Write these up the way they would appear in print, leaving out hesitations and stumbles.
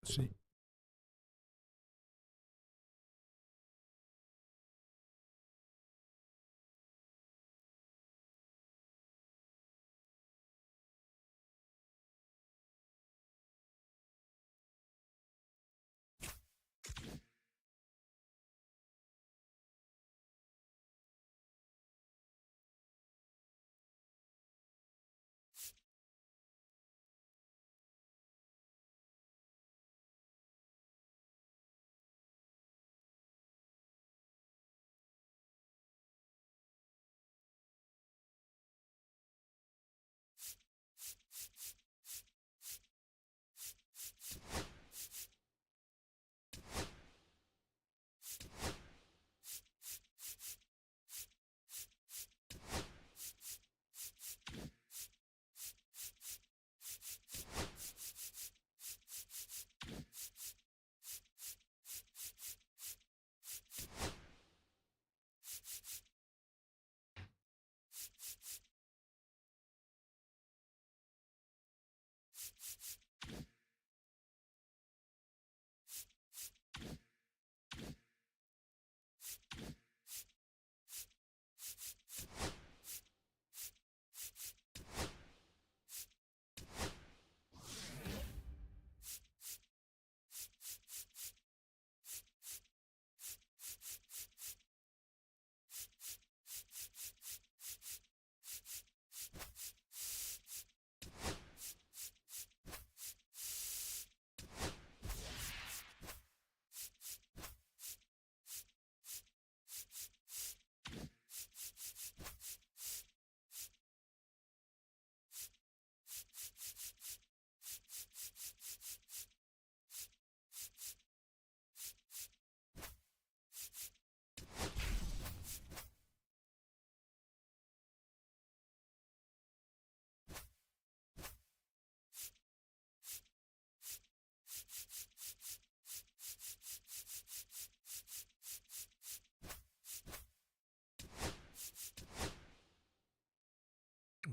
Sí.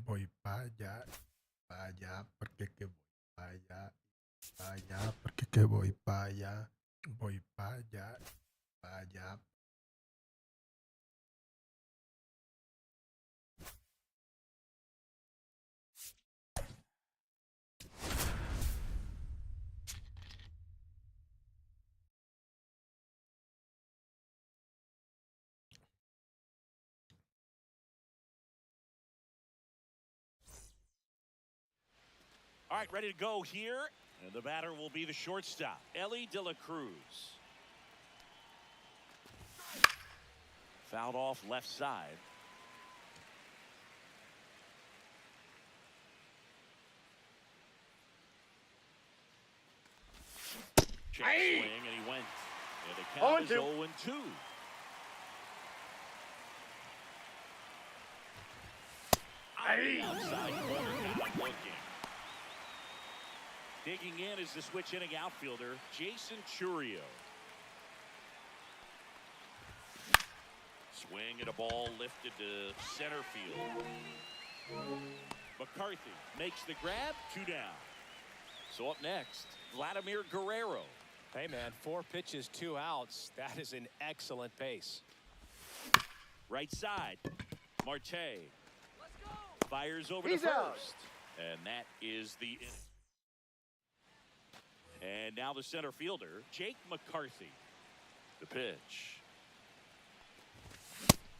Voy para allá, porque que voy para allá, porque que voy para allá, voy para allá, para allá. All right, ready to go here. And the batter will be the shortstop, Ellie De La Cruz. Fouled off left side. Check swing, and he went. And the count is 0-2. Outside corner, not looking. Digging in is the switch inning outfielder, Jason Churio. Swing and a ball lifted to center field. McCarthy makes the grab, 2 down. So up next, Vladimir Guerrero. Hey, man, 4 pitches, 2 outs. That is an excellent pace. Right side, Marte. Fires over He's to first. out. And that is the inning. And now the center fielder, Jake McCarthy. The pitch.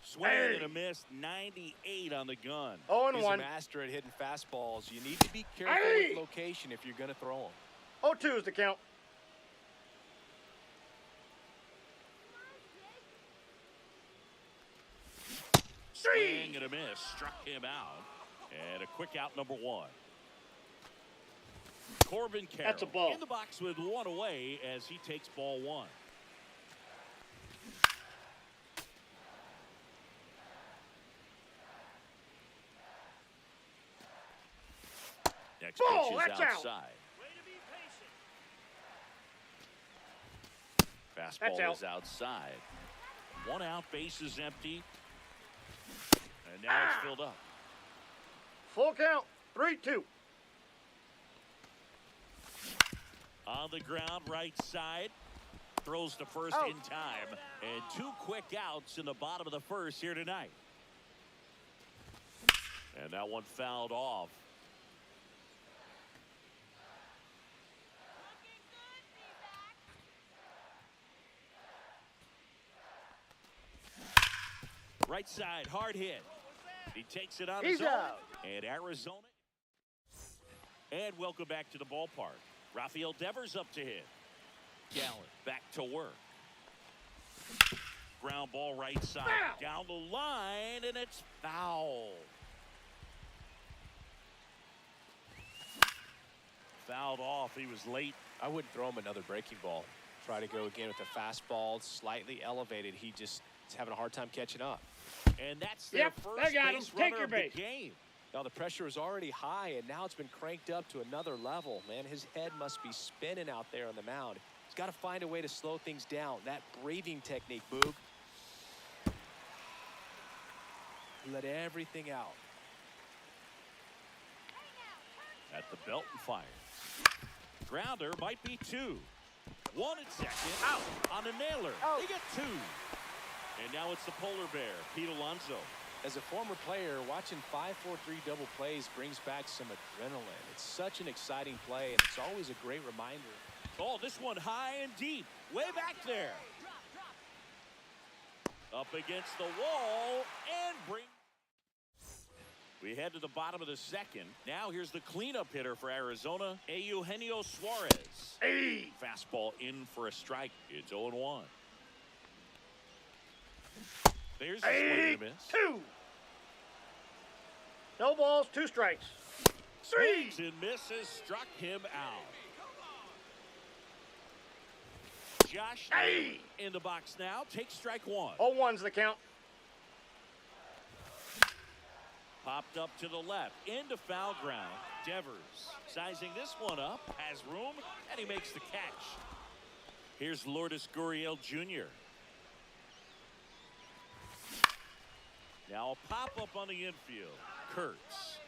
Swing and a miss, 98 on the gun. 0-1. He's a master at hitting fastballs. You need to be careful with location if you're going to throw them. 0-2 is the count. Swing and a miss, struck him out. And a quick out, number 1. Corbin Carroll That's a ball. in the box with 1 away as he takes ball 1. Next Ball, pitch is that's outside. That's Fastball out. is outside. 1 out, base is empty. And now it's filled up. Full count. 3-2. On the ground, right side. Throws to first in time. And 2 quick outs in the bottom of the first here tonight. And that one fouled off. Right side, hard hit. He takes it on his own. And Arizona. And welcome back to the ballpark. Rafael Devers up to hit. Gallen back to work. Ground ball right side. Down the line, and it's foul. Fouled off. He was late. I wouldn't throw him another breaking ball. Try to go again with the fastball, slightly elevated. He just is having a hard time catching up. And that's their first base runner of the game. Now the pressure was already high, and now it's been cranked up to another level. Man, his head must be spinning out there on the mound. He's got to find a way to slow things down. That breathing technique, Boog. Let everything out. At the belt and fires. Grounder might be 2. 1 at second. Out on a nailer. They get 2. And now it's the polar bear, Pete Alonso. As a former player, watching 5-4-3 double plays brings back some adrenaline. It's such an exciting play, and it's always a great reminder. Oh, this one high and deep. Way back there. Up against the wall and bring. We head to the bottom of the second. Now here's the cleanup hitter for Arizona, Eugenio Suarez. Fastball in for a strike. It's 0-1. There's a swing and a miss. 2. No balls, 2 strikes. 3. Swings and misses, struck him out. Josh in the box now. Takes strike 1. 0-1's the count. Popped up to the left, into foul ground. Devers sizing this one up, has room, and he makes the catch. Here's Lourdes Gurriel Jr. Now a pop-up on the infield. Kurtz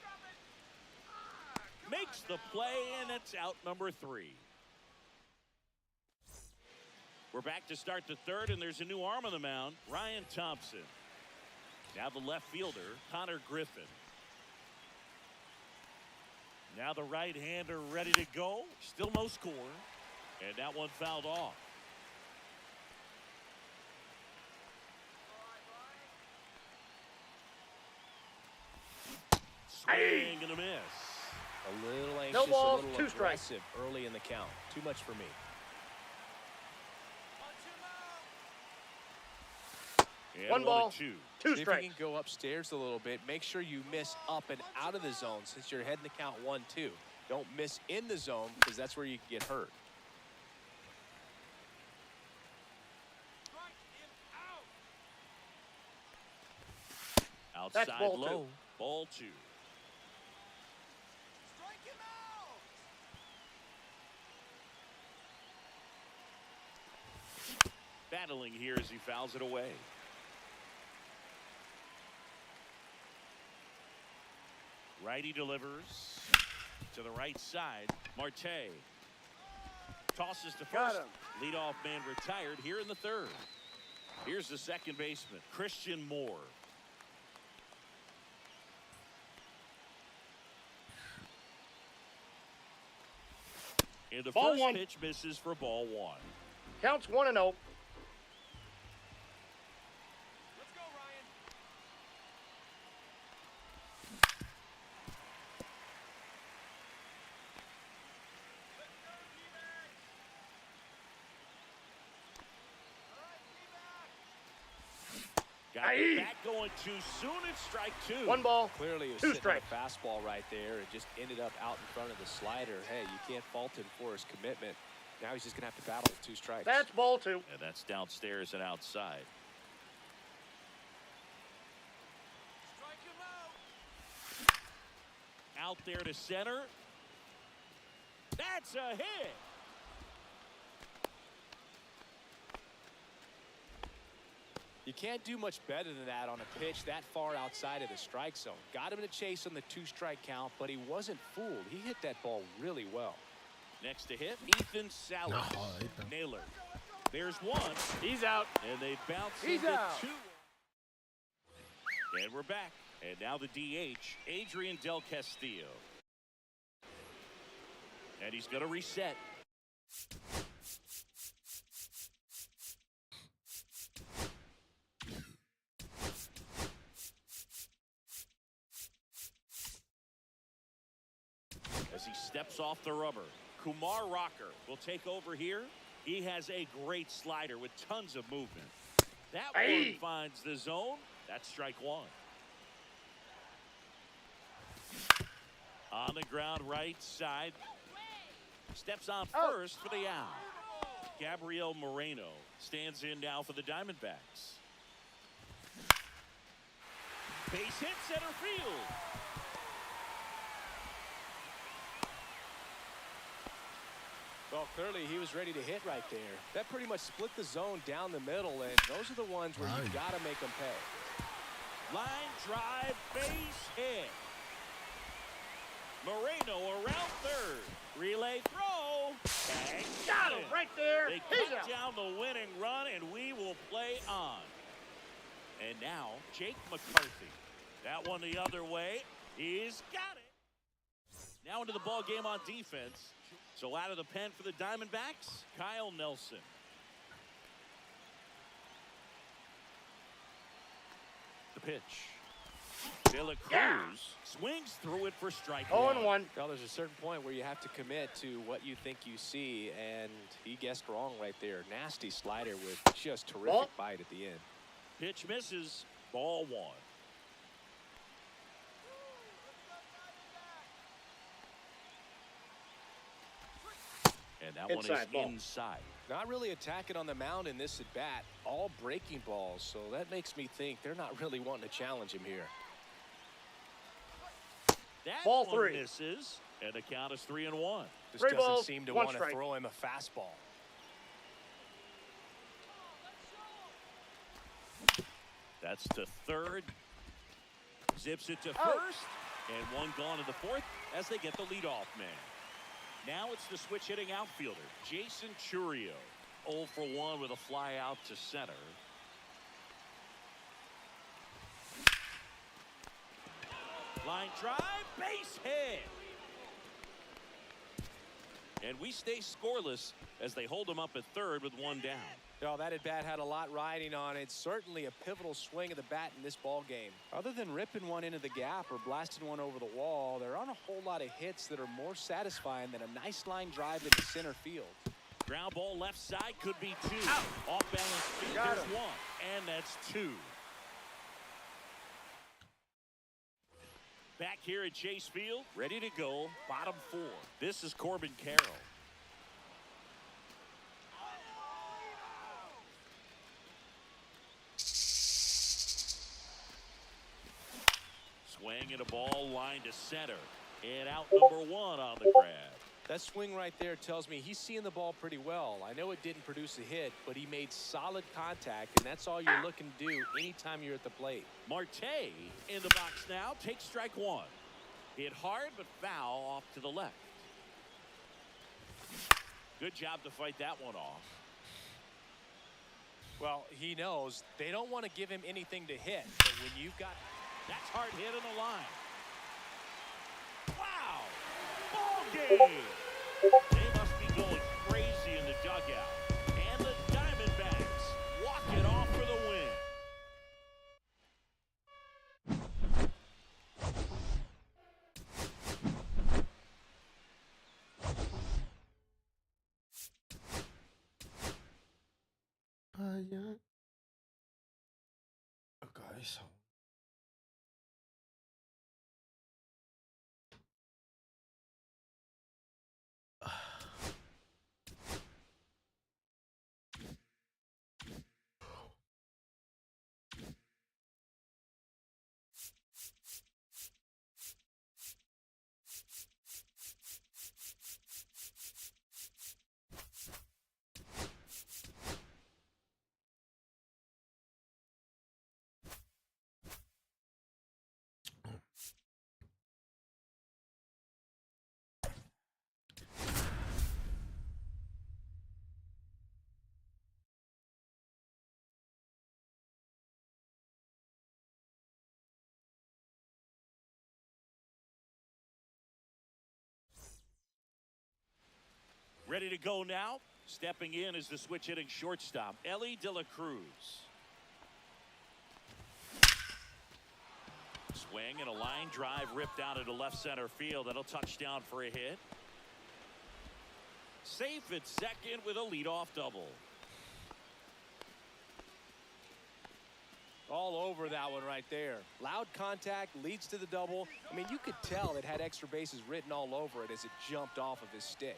makes the play, and it's out number 3. We're back to start the third, and there's a new arm on the mound, Ryan Thompson. Now the left fielder, Connor Griffin. Now the right-hander ready to go. Still no score. And that one fouled off. Swing and a miss. A little anxious, No balls, a little 2 strikes. aggressive early in the count. Too much for me. And 1 ball, 2. 2 See if strikes. you can go upstairs a little bit. Make sure you miss up and out of the zone since you're heading to count 1-2. Don't miss in the zone because that's where you can get hurt. Outside That's ball low. 2. Ball 2. Battling here as he fouls it away. Righty delivers to the right side. Marte tosses to Got first. him. Leadoff man retired here in the third. Here's the second baseman, Christian Moore. And the Ball first 1. pitch misses for ball 1. Counts 1-0. Let's go, Ryan. Got it back going too soon. It's strike 2. 1 ball, Clearly, he was 2 sitting on strikes. a fastball right there and just ended up out in front of the slider. Hey, you can't fault him for his commitment. Now he's just going to have to battle with 2 strikes. That's ball 2. And that's downstairs and outside. Out there to center. That's a hit. You can't do much better than that on a pitch that far outside of the strike zone. Got him to chase on the 2-strike count, but he wasn't fooled. He hit that ball really well. Next to hit, Ethan Salas. No joder. Naylor. There's one. He's out. And they bounce He's into out. 2. And we're back. And now the DH, Adrian Del Castillo. And he's going to reset. As he steps off the rubber, Kumar Rocker will take over here. He has a great slider with tons of movement. That one finds the zone. That's strike one. On the ground, right side. Steps on first for the out. Gabriel Moreno stands in now for the Diamondbacks. Base hit center field. Well, clearly he was ready to hit right there. That pretty much split the zone down the middle, and those are the ones where you got to make them pay. Line drive, base hit. Moreno around third. Relay throw. Bang. Got him right there. They He's cut out. down the winning run, and we will play on. And now, Jake McCarthy. That one the other way. He's got it. Now into the ball game on defense. So out of the pen for the Diamondbacks, Kyle Nelson. The pitch. De La Cruz swings through it for strike 0-1. Well, there's a certain point where you have to commit to what you think you see, and he guessed wrong right there. Nasty slider with just terrific bite at the end. Pitch misses. Ball one. And that Inside one ball. is inside. Not really attacking on the mound in this at bat. All breaking balls, so that makes me think they're not really wanting to challenge him here. That Ball one 3. misses, and the count is 3-1. Just 3 doesn't balls, seem to 1 want to strike. throw him a fastball. That's to third. Zips it to Out. first, and one gone to the fourth as they get the leadoff man. Now it's the switch hitting outfielder, Jason Churio. 0 for 1 with a fly out to center. Line drive, base hit. And we stay scoreless as they hold him up at third with one down. No, that at bat had a lot riding on it. Certainly a pivotal swing of the bat in this ball game. Other than ripping one into the gap or blasting one over the wall, there aren't a whole lot of hits that are more satisfying than a nice line drive into center field. Ground ball left side could be 2. Out. Off balance feet, Got there's him. 1. And that's 2. Back here at Chase Field, ready to go, bottom 4. This is Corbin Carroll. Swing and a ball line to center. And out number 1 on the grab. That swing right there tells me he's seeing the ball pretty well. I know it didn't produce a hit, but he made solid contact, and that's all you're looking to do anytime you're at the plate. Marte in the box now, takes strike 1. Hit hard, but foul off to the left. Good job to fight that one off. Well, he knows they don't want to give him anything to hit, but when you've got... That's hard hit on the line. Wow! Ball game! They must be going crazy in the dugout. And the Diamondbacks walk it off for the win. Vaya. Cabeza. Ready to go now. Stepping in is the switch hitting shortstop, Ellie De La Cruz. Swing and a line drive ripped out into left center field. That'll touch down for a hit. Safe at second with a leadoff double. All over that one right there. Loud contact leads to the double. I mean, you could tell it had extra bases written all over it as it jumped off of his stick.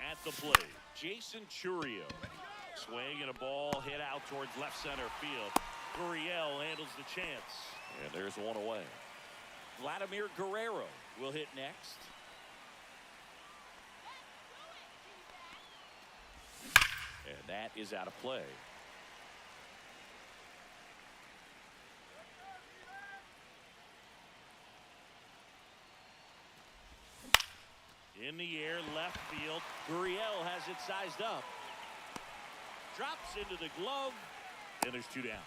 At the plate, Jason Churio. Swing and a ball hit out towards left center field. Gurriel handles the chance. And there's one away. Vladimir Guerrero will hit next. And that is out of play. In the air, left field. Gurriel has it sized up. Drops into the glove. And there's two down.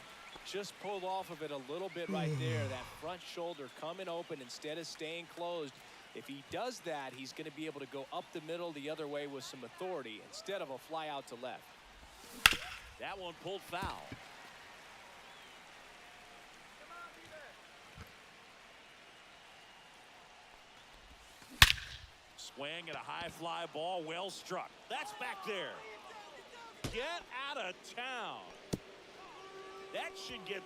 Just pulled off of it a little bit right there. That front shoulder coming open instead of staying closed. If he does that, he's going to be able to go up the middle the other way with some authority instead of a fly out to left. That one pulled foul. Swing and a high fly ball, well struck. That's back there. Get out of town. That should get.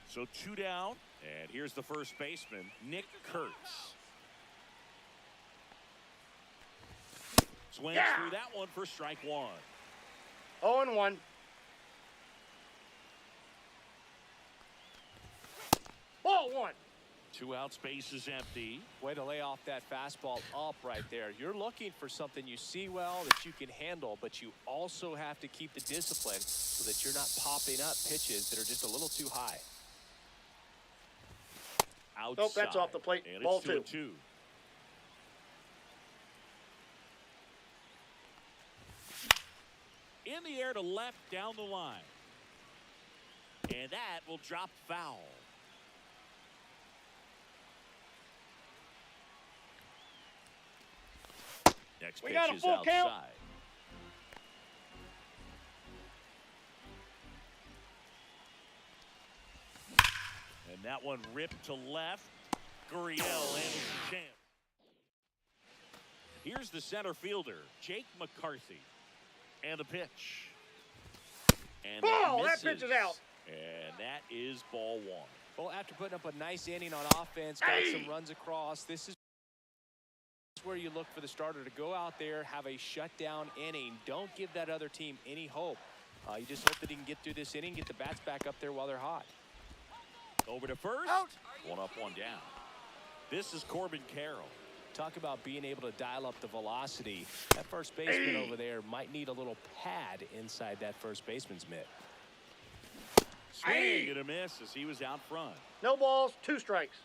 So two down, and here's the first baseman, Nick Kurtz. Swings through that one for strike one. 0-1. Ball one. Two out, space is empty. Way to lay off that fastball up right there. You're looking for something you see well that you can handle, but you also have to keep the discipline so that you're not popping up pitches that are just a little too high. Outside. Nope, that's off the plate. And Ball it's 2. 2-2. In the air to left down the line. And that will drop foul. Next pitch got a is full outside. count. And that one ripped to left. Gurriel handles the chance. Here's the center fielder, Jake McCarthy. And the pitch. And Ball! That pitch is out. And that is ball one. Well, after putting up a nice inning on offense, got some runs across, this is where you look for the starter to go out there, have a shutdown inning. Don't give that other team any hope. You just hope that he can get through this inning, get the bats back up there while they're hot. Over to first. Out. One up, one down. This is Corbin Carroll. Talk about being able to dial up the velocity. That first baseman over there might need a little pad inside that first baseman's mitt. Swing and a miss as he was out front. No balls, 2 strikes.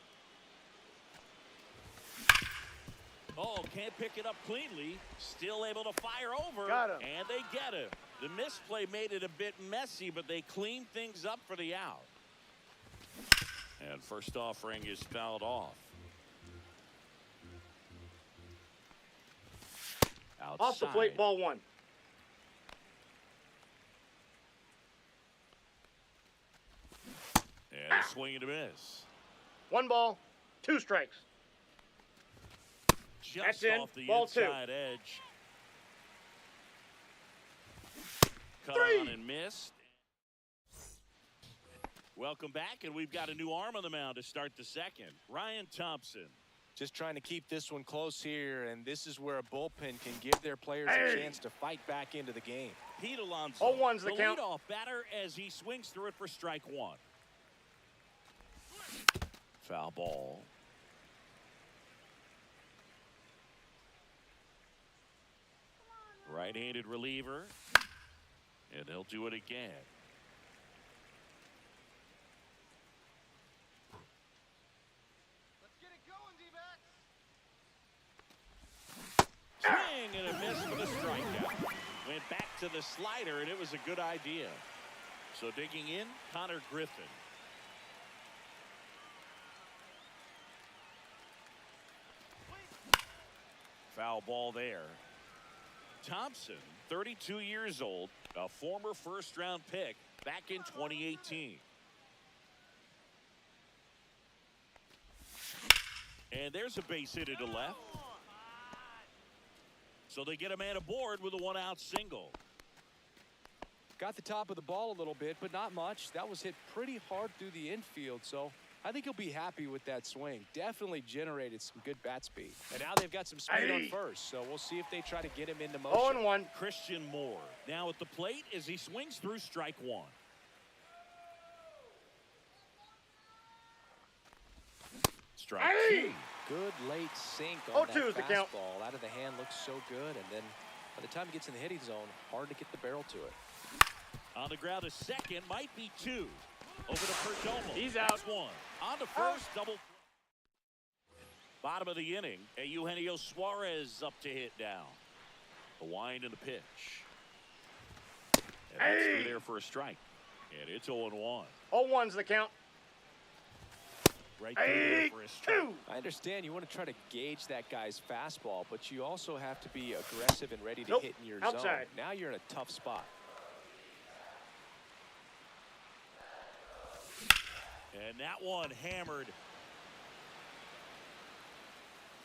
Oh, can't pick it up cleanly. Still able to fire over. Got him. And they get him. The misplay made it a bit messy, but they cleaned things up for the out. And first offering is fouled off. Outside. Off the plate, ball 1. And a swing and a miss. 1 ball, 2 strikes. Just That's in. off the Ball 2. inside edge. Cut 3. on and missed. Welcome back, and we've got a new arm on the mound to start the second. Ryan Thompson. Just trying to keep this one close here, and this is where a bullpen can give their players a chance to fight back into the game. Pete Alonso. 0-1's the count. Leadoff batter as he swings through it for strike one. Foul ball. Right-handed reliever. And they'll do it again. Let's get it going, D-backs. Swing and a miss for the strikeout. Went back to the slider, and it was a good idea. So digging in, Connor Griffin. Foul ball there. Thompson, 32 years old, a former first-round pick back in 2018. And there's a base hit to left. So they get a man aboard with a one-out single. Got the top of the ball a little bit, but not much. That was hit pretty hard through the infield, so I think he'll be happy with that swing. Definitely generated some good bat speed. And now they've got some speed on first, so we'll see if they try to get him into motion. 0-1. Christian Moore now at the plate as he swings through strike one. Strike two. Good late sink on that 0-2 is the count. fastball. Out of the hand looks so good, and then by the time he gets in the hitting zone, hard to get the barrel to it. On the ground to second, might be two. Over to Perdomo. He's out. That's one. On to first, double. Bottom of the inning, Eugenio Suarez up to hit down. The wind and the pitch. And that's through there for a strike. And it's 0-1. 0-1's the count. Right there for a strike. I understand you want to try to gauge that guy's fastball, but you also have to be aggressive and ready to Nope. hit in your Outside. zone. Now you're in a tough spot. And that one hammered.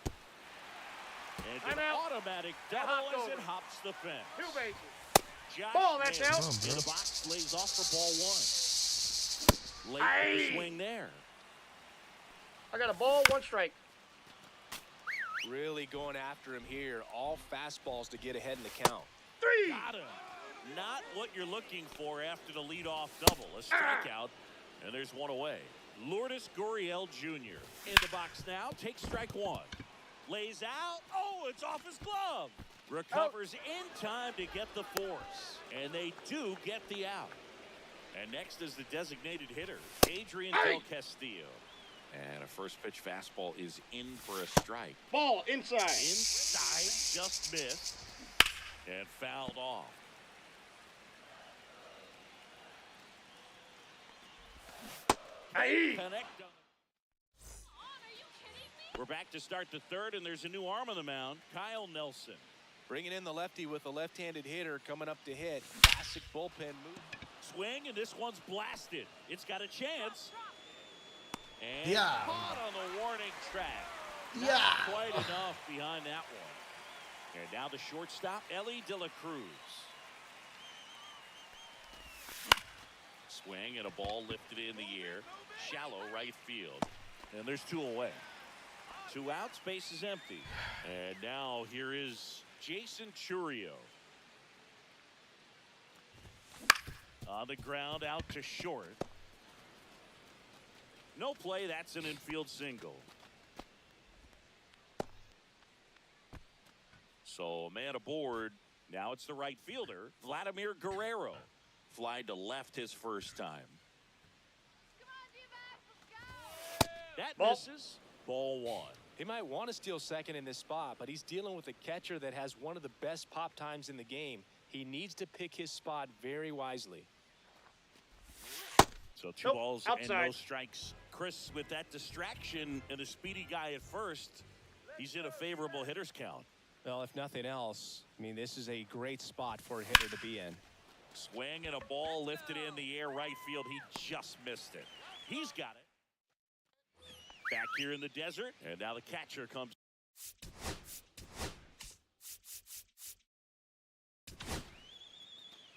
And an Timeout. automatic That double hopped as over. it hops the fence. 2 bases. Josh Ball, that's Mann out. Come on, in bro. the box, lays off for ball one. Late with the swing there. I got a ball, 1 strike. Really going after him here. All fastballs to get ahead in the count. 3. Got him. Not what you're looking for after the leadoff double. A strikeout, and there's one away. Lourdes Gurriel Jr. in the box now. Takes strike one. Lays out. Oh, it's off his glove. Recovers in time to get the force. And they do get the out. And next is the designated hitter, Adrian Del Castillo. And a first pitch fastball is in for a strike. Ball inside. Inside, just missed. And fouled off. Connect on. We're back to start the third, and there's a new arm on the mound, Kyle Nelson. Bringing in the lefty with a left-handed hitter coming up to hit. Classic bullpen move. Swing, and this one's blasted. It's got a chance. And Yeah. caught on the warning track. Not Yeah. quite enough behind that one. And now the shortstop, Ellie De La Cruz. Swing and a ball lifted in the air. Shallow right field. And there's 2 away. 2 out, space is empty. And now here is Jason Churio. On the ground out to short. No play, that's an infield single. So a man aboard. Now it's the right fielder, Vladimir Guerrero. Fly to left his first time. That Ball. misses. Ball one. He might want to steal second in this spot, but he's dealing with a catcher that has one of the best pop times in the game. He needs to pick his spot very wisely. So 2 Nope, balls and no outside. strikes. Chris, with that distraction and a speedy guy at first, he's in a favorable hitter's count. Well, if nothing else, I mean, this is a great spot for a hitter to be in. Swing and a ball lifted in the air right field. He just missed it. He's got it. Back here in the desert, and now the catcher comes.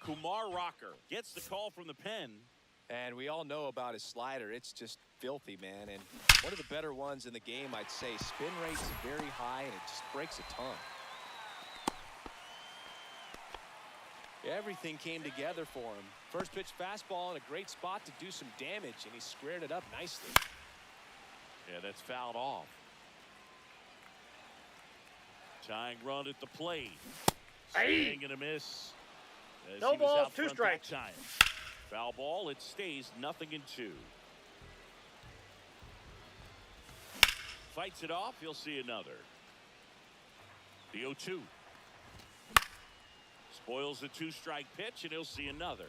Kumar Rocker gets the call from the pen. And we all know about his slider. It's just filthy, man. And one of the better ones in the game, I'd say. Spin rate's very high, and it just breaks a ton. Everything came together for him. First pitch fastball in a great spot to do some damage, and he squared it up nicely. Yeah, that's fouled off. Tying run at the plate. Swing and a miss. As No he was balls, out 2 front strikes. that time. Foul ball, it stays 0-2. Fights it off, he'll see another. The 0-2. Spoils the 2-strike pitch, and he'll see another.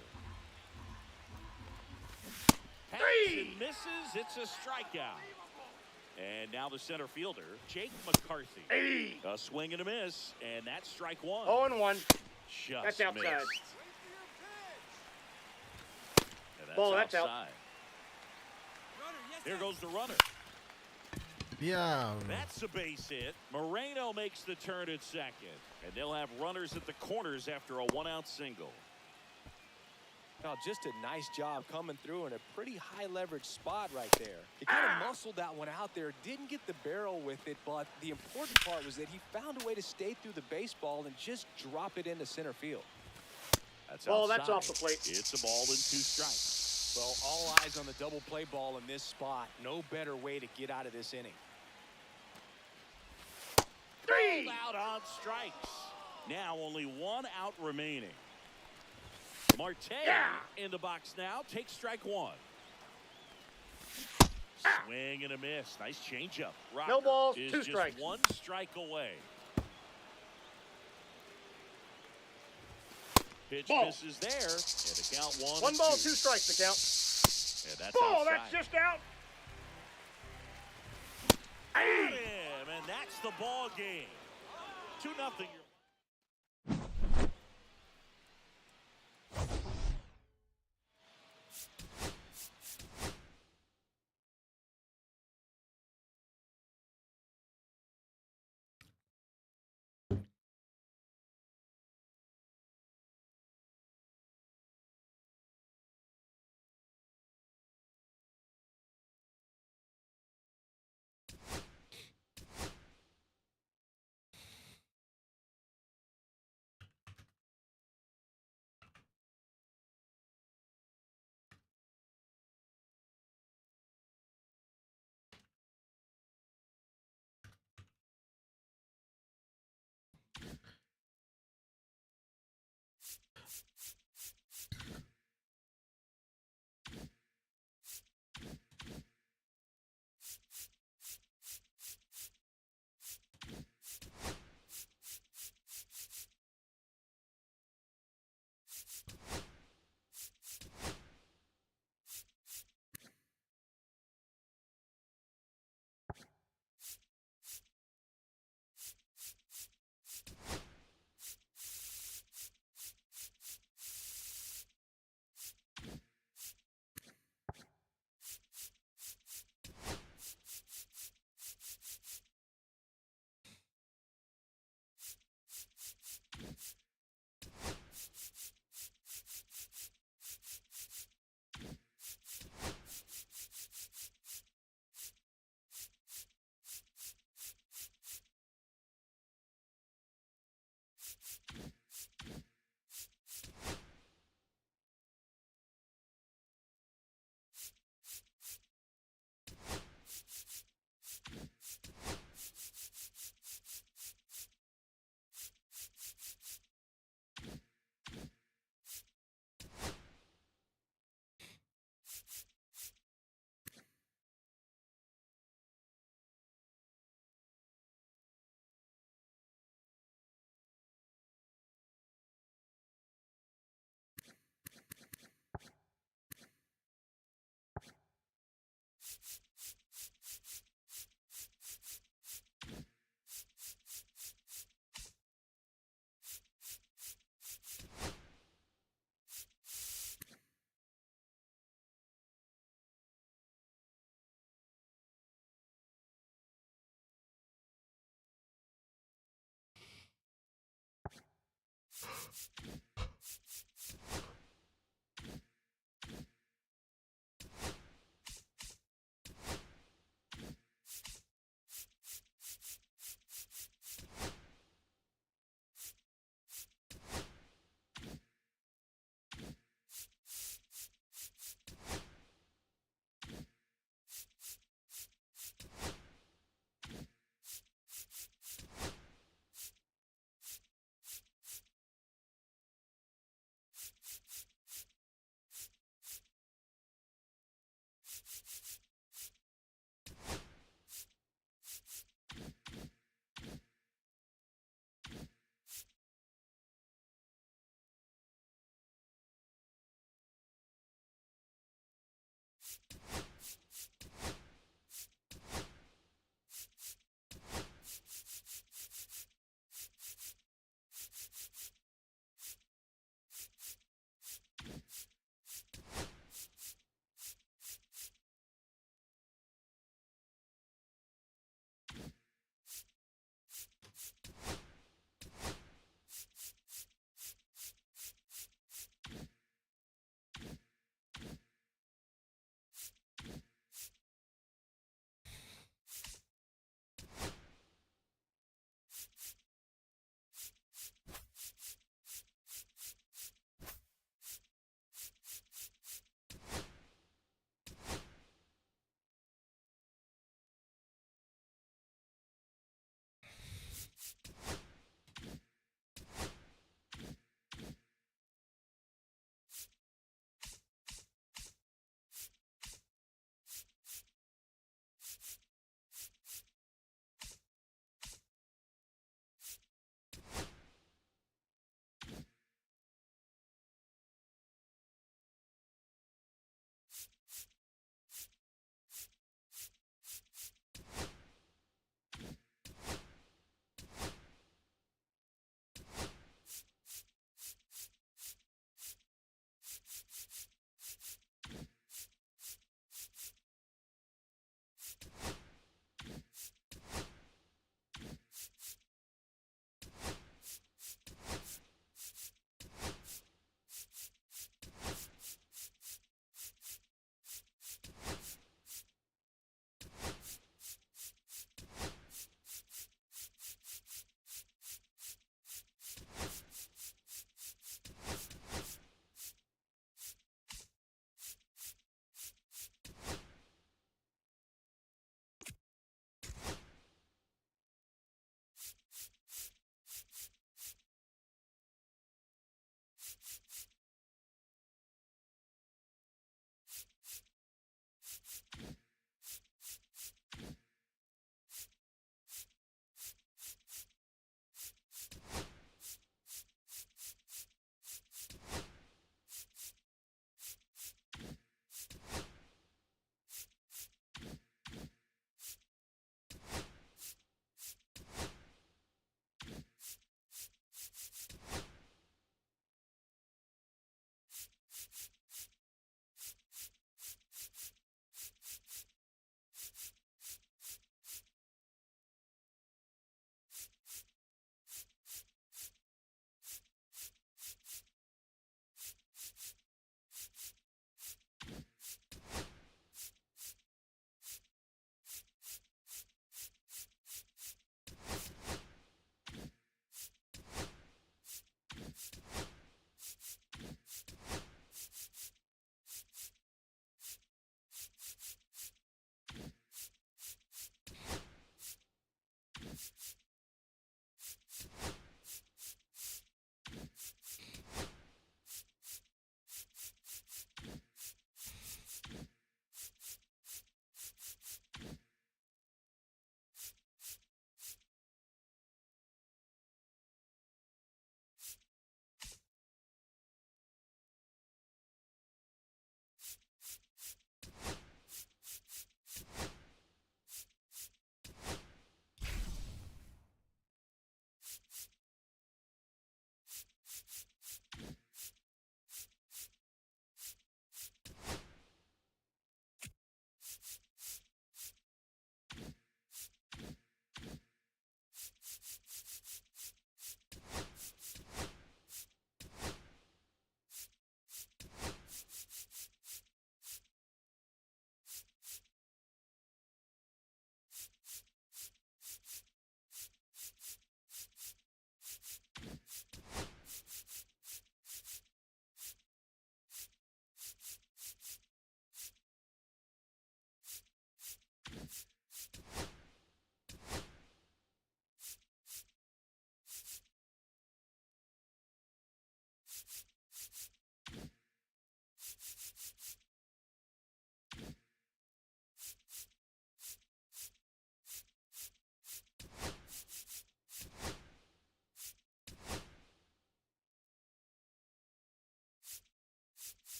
Hangs and misses, it's a strikeout. And now the center fielder, Jake McCarthy. Hey. A swing and a miss, and that's strike one. 0-1. Just That's outside. missed. And Ball, that's out. outside. Here goes the runner. Yeah. That's a base hit. Moreno makes the turn at second. And they'll have runners at the corners after a one-out single. Oh, just a nice job coming through in a pretty high leverage spot right there. He kind of muscled that one out there, didn't get the barrel with it, but the important part was that he found a way to stay through the baseball and just drop it into center field. That's Ball, outside. that's off the plate. It's a ball and 2 strikes. Well, all eyes on the double play ball in this spot. No better way to get out of this inning. 3. Pulled out on strikes. Now only 1 out remaining. Marte in the box now. Takes strike 1. Swing and a miss. Nice changeup. Rocker No balls, is 2 just strikes. 1 strike away. Pitch Ball. misses there. And the count 1 1 ball, 2 2. strikes the count. And that's Ball, outside. that's just out. Got him, and that's the ball game. 2-0.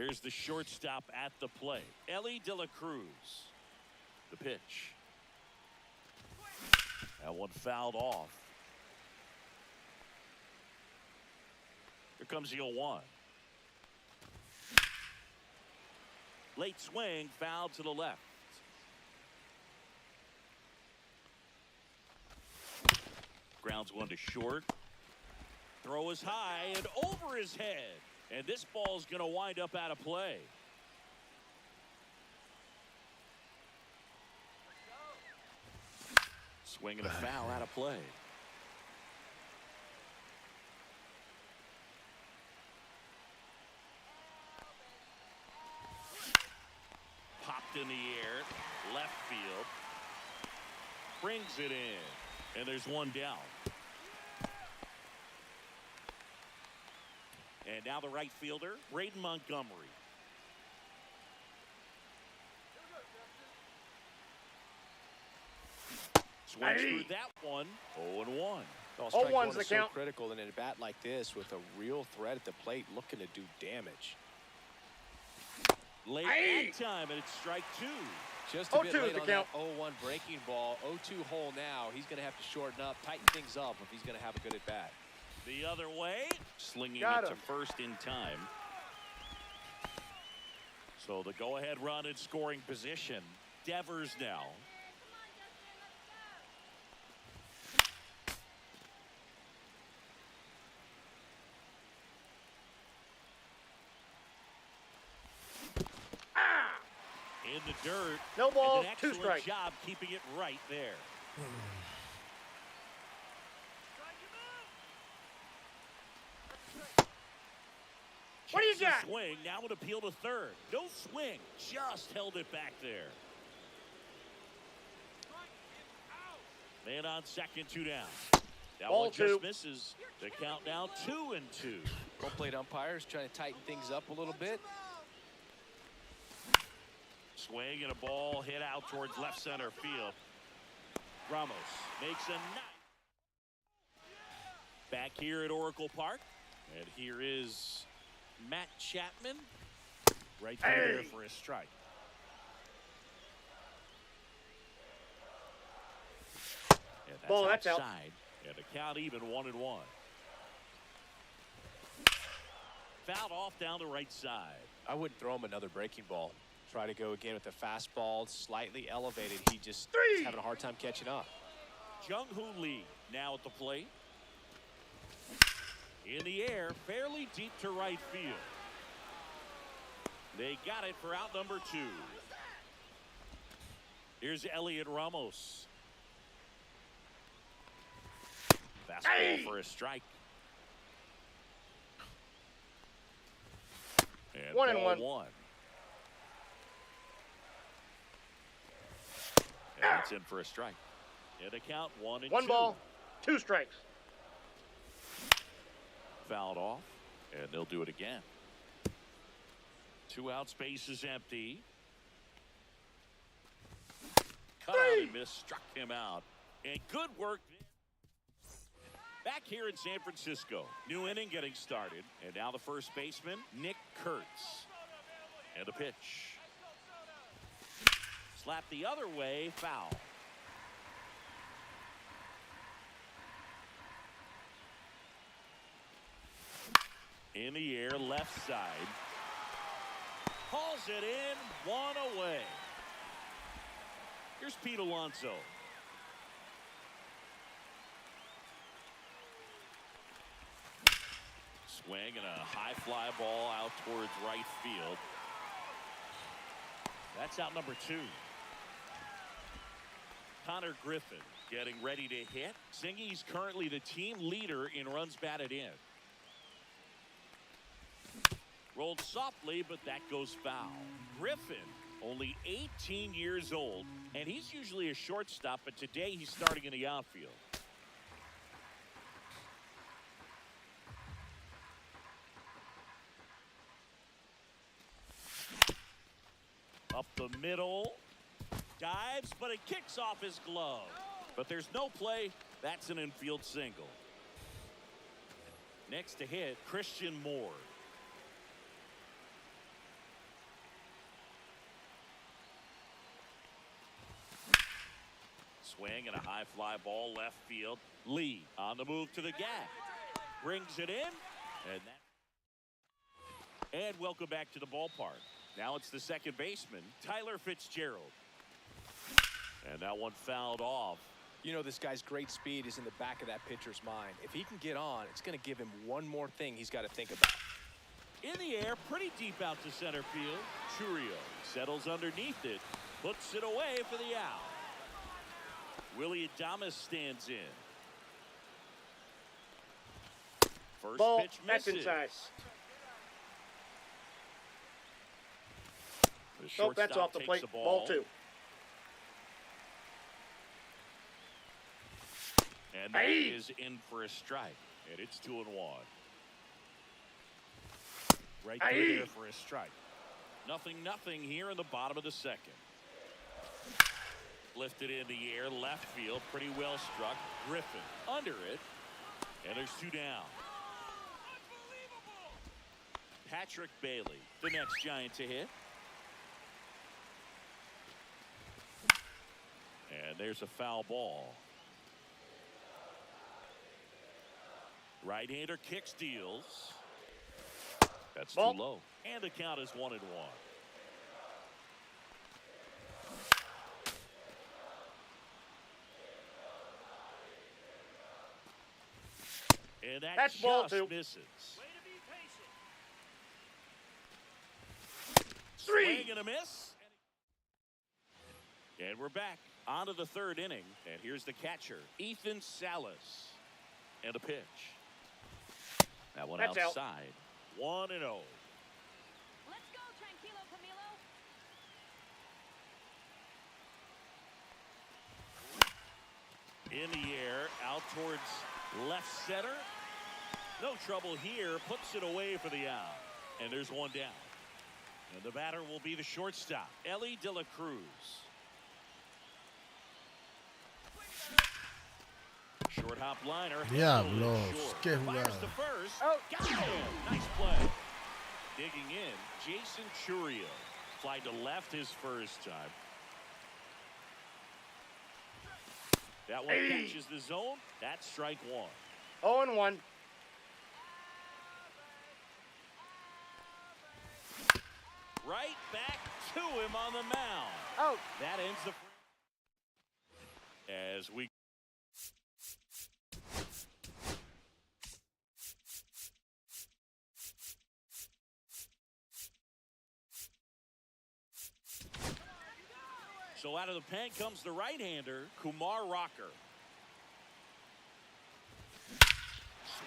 Here's the shortstop at the plate, Ellie De La Cruz. The pitch. That one fouled off. Here comes the 0-1. Late swing, foul to the left. Grounds one to short. Throw is high and over his head. And this ball's going to wind up out of play. Swing and a foul out of play. Popped in the air, left field. Brings it in, and there's one down. And now the right fielder, Braden Montgomery. Swings through that one. 0-1. Strike 0-1's one the is so count. critical in a bat like this with a real threat at the plate looking to do damage. Late that time, and it's strike two. Just a bit 0-2 late the on count. that 0-1 breaking ball. 0-2 hole now. He's going to have to shorten up, tighten things up if he's going to have a good at bat. The other way, slinging Got it to him. first in time. So the go-ahead run in scoring position. Devers now. In the dirt. No ball, And an 2 excellent strikes. job keeping it right there. What do you Checks the got? Swing, now an appeal to third. No swing, just held it back there. Man on second, 2 down. That Ball one 2. just misses. The count now 2-2. Home plate umpires trying to tighten things up a little bit. Swing and a ball hit out towards left center field. Ramos makes a nice. Back here at Oracle Park. And here is Matt Chapman. Right there for a strike. And that's Ball, that's out. outside. And the count even 1-1. Fouled off down the right side. I wouldn't throw him another breaking ball. Try to go again with the fastball, slightly elevated. He just is having a hard time catching up. Jung-Hoo Lee now at the plate. In the air, fairly deep to right field. They got it for out number 2. Here's Elliot Ramos. Fastball for a strike. And 1-1. 1. And it's in for a strike. And the count 1-2. 1 ball, 2 strikes. Fouled off, and they'll do it again. 2 out, space is empty. Cut out and miss, struck him out. And good work. Back here in San Francisco, new inning getting started. And now the first baseman, Nick Kurtz. And the pitch. Slap the other way, foul. In the air, left side. Hauls it in, 1 away. Here's Pete Alonso. Swing and a high fly ball out towards right field. That's out number 2. Connor Griffin getting ready to hit. Zingy's currently the team leader in runs batted in. Rolled softly, but that goes foul. Griffin, only 18 years old, and he's usually a shortstop, but today he's starting in the outfield. Up the middle. Dives, but it kicks off his glove. But there's no play. That's an infield single. Next to hit, Christian Moore. Swing and a high fly ball left field. Lee on the move to the gap. Brings it in. And welcome back to the ballpark. Now it's the second baseman, Tyler Fitzgerald. And that one fouled off. You know, this guy's great speed is in the back of that pitcher's mind. If he can get on, it's going to give him one more thing he's got to think about. In the air, pretty deep out to center field. Churio settles underneath it, puts it away for the out. Willie Adames stands in. First Ball, pitch that's misses. inside. The Nope, that's shortstop off the takes plate. the Ball 2. And that Hey! is in for a strike. And it's 2-1. Right Hey! there for a strike. 0-0 here in the bottom of the second. Lifted in the air, left field, pretty well struck. Griffin under it. And there's 2 down. Patrick Bailey, the next Giant to hit. And there's a foul ball. Right-hander kicks, deals. That's Ball. too low. And the count is 1-1. And that That's just ball 2. misses. Way to be patient. 3. Swing and a miss. And we're back on to the third inning. And here's the catcher, Ethan Salas. And a pitch. That one That's out. outside. 1-0. Let's go, Tranquilo Camilo. In the air, out towards left center. No trouble here. Puts it away for the out. And there's 1 down. And the batter will be the shortstop, Ellie De La Cruz. Short hop liner. Diablos, qué Fires jugada. to first. Out. Got him. Nice play. Digging in, Jason Churio. Fly to left his first time. That one Hey. catches the zone. That's strike 1. 0-1. Right back to him on the mound. Out. That ends the. As we. So out of the pen comes the right-hander, Kumar Rocker.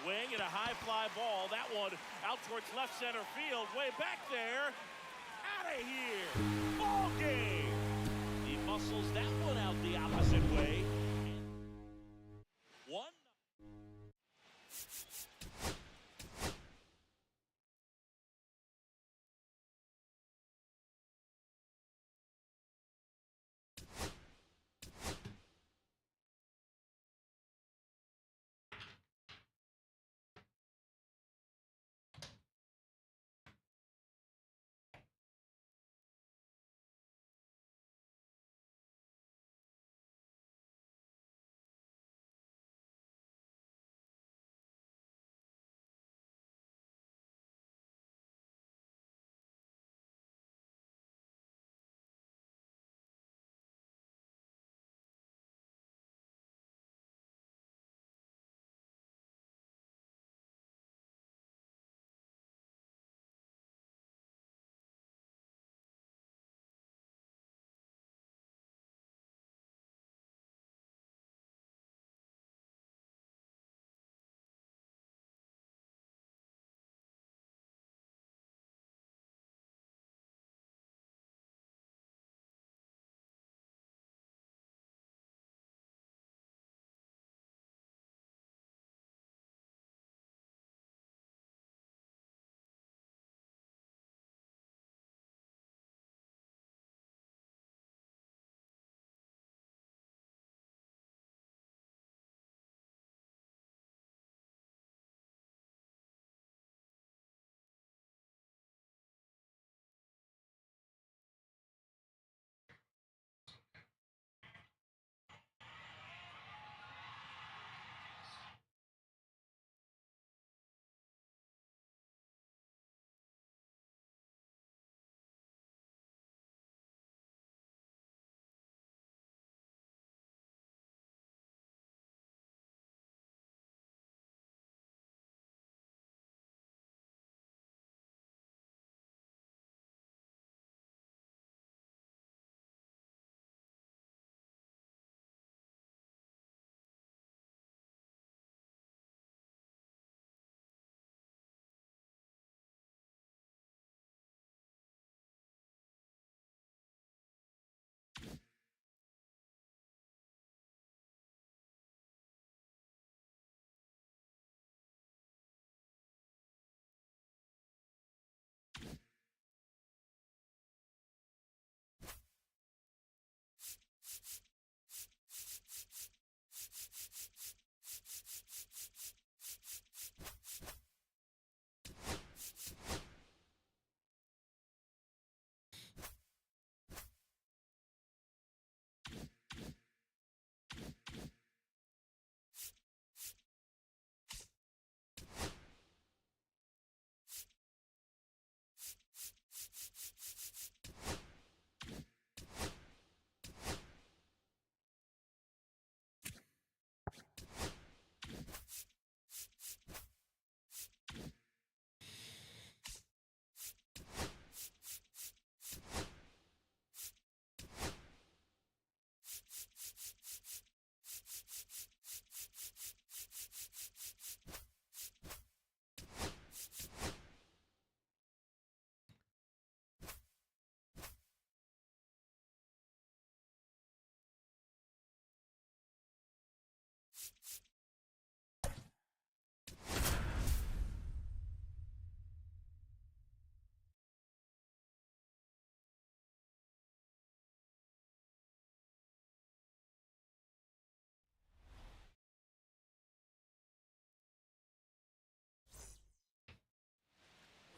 Swing and a high fly ball. That one out towards left center field. Way back there. Out of here. Ball game. He muscles that one out the opposite way.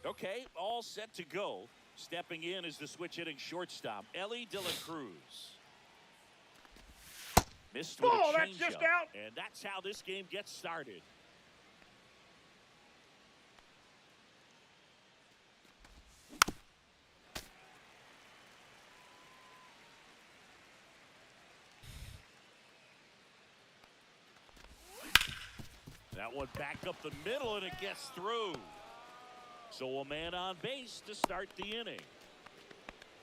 Okay, all set to go. Stepping in is the switch hitting shortstop, Ellie De La Cruz. Missed with Ball, a that's just changeup, out. and that's how this game gets started. That one back up the middle, and it gets through. So a man on base to start the inning.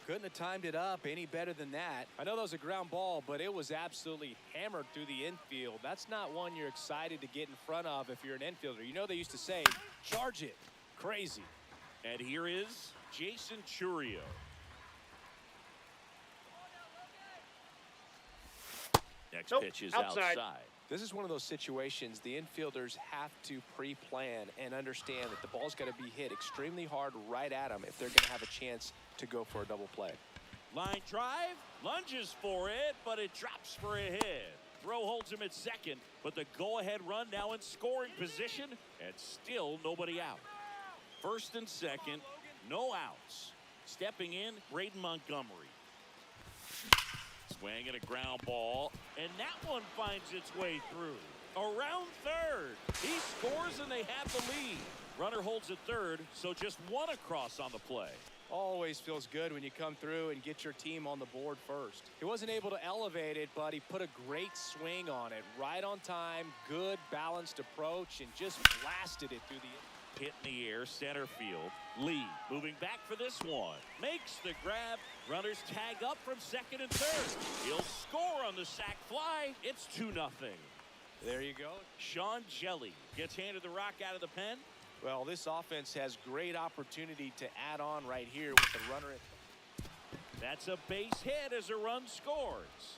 Couldn't have timed it up any better than that. I know that was a ground ball, but it was absolutely hammered through the infield. That's not one you're excited to get in front of if you're an infielder. You know they used to say, charge it. Crazy. And here is Jason Churio. Next Nope, pitch is outside. This is one of those situations the infielders have to pre-plan and understand that the ball's got to be hit extremely hard right at them if they're going to have a chance to go for a double play. Line drive, lunges for it, but it drops for a hit. Throw holds him at second, but the go-ahead run now in scoring position, and still nobody out. First and second, no outs. Stepping in, Braden Montgomery. Swinging a ground ball, and that one finds its way through. Around third, he scores and they have the lead. Runner holds at third, so just one across on the play. Always feels good when you come through and get your team on the board first. He wasn't able to elevate it, but he put a great swing on it. Right on time, good balanced approach, and just blasted it through the Hit in the air, center field. Lee moving back for this one. Makes the grab. Runners tag up from second and third. He'll score on the sac fly. It's 2-0. There you go. Sean Jelly gets handed the rock out of the pen. Well, this offense has great opportunity to add on right here with the runner. That's a base hit as a run scores.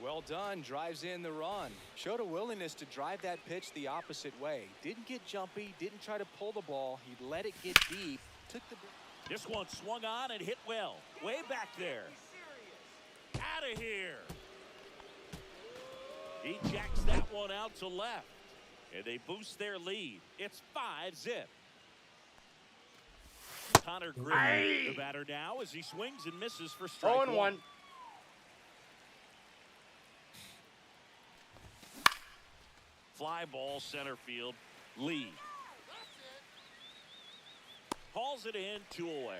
Well done, drives in the run. Showed a willingness to drive that pitch the opposite way. Didn't get jumpy, didn't try to pull the ball. He let it get deep. Took the. This one swung on and hit well. Way back there. Out of here. He jacks that one out to left. And they boost their lead. It's 5-0. Connor Griffin, the batter now, as he swings and misses for strike 0-1. Fly ball center field. Lee hauls it in, 2 away.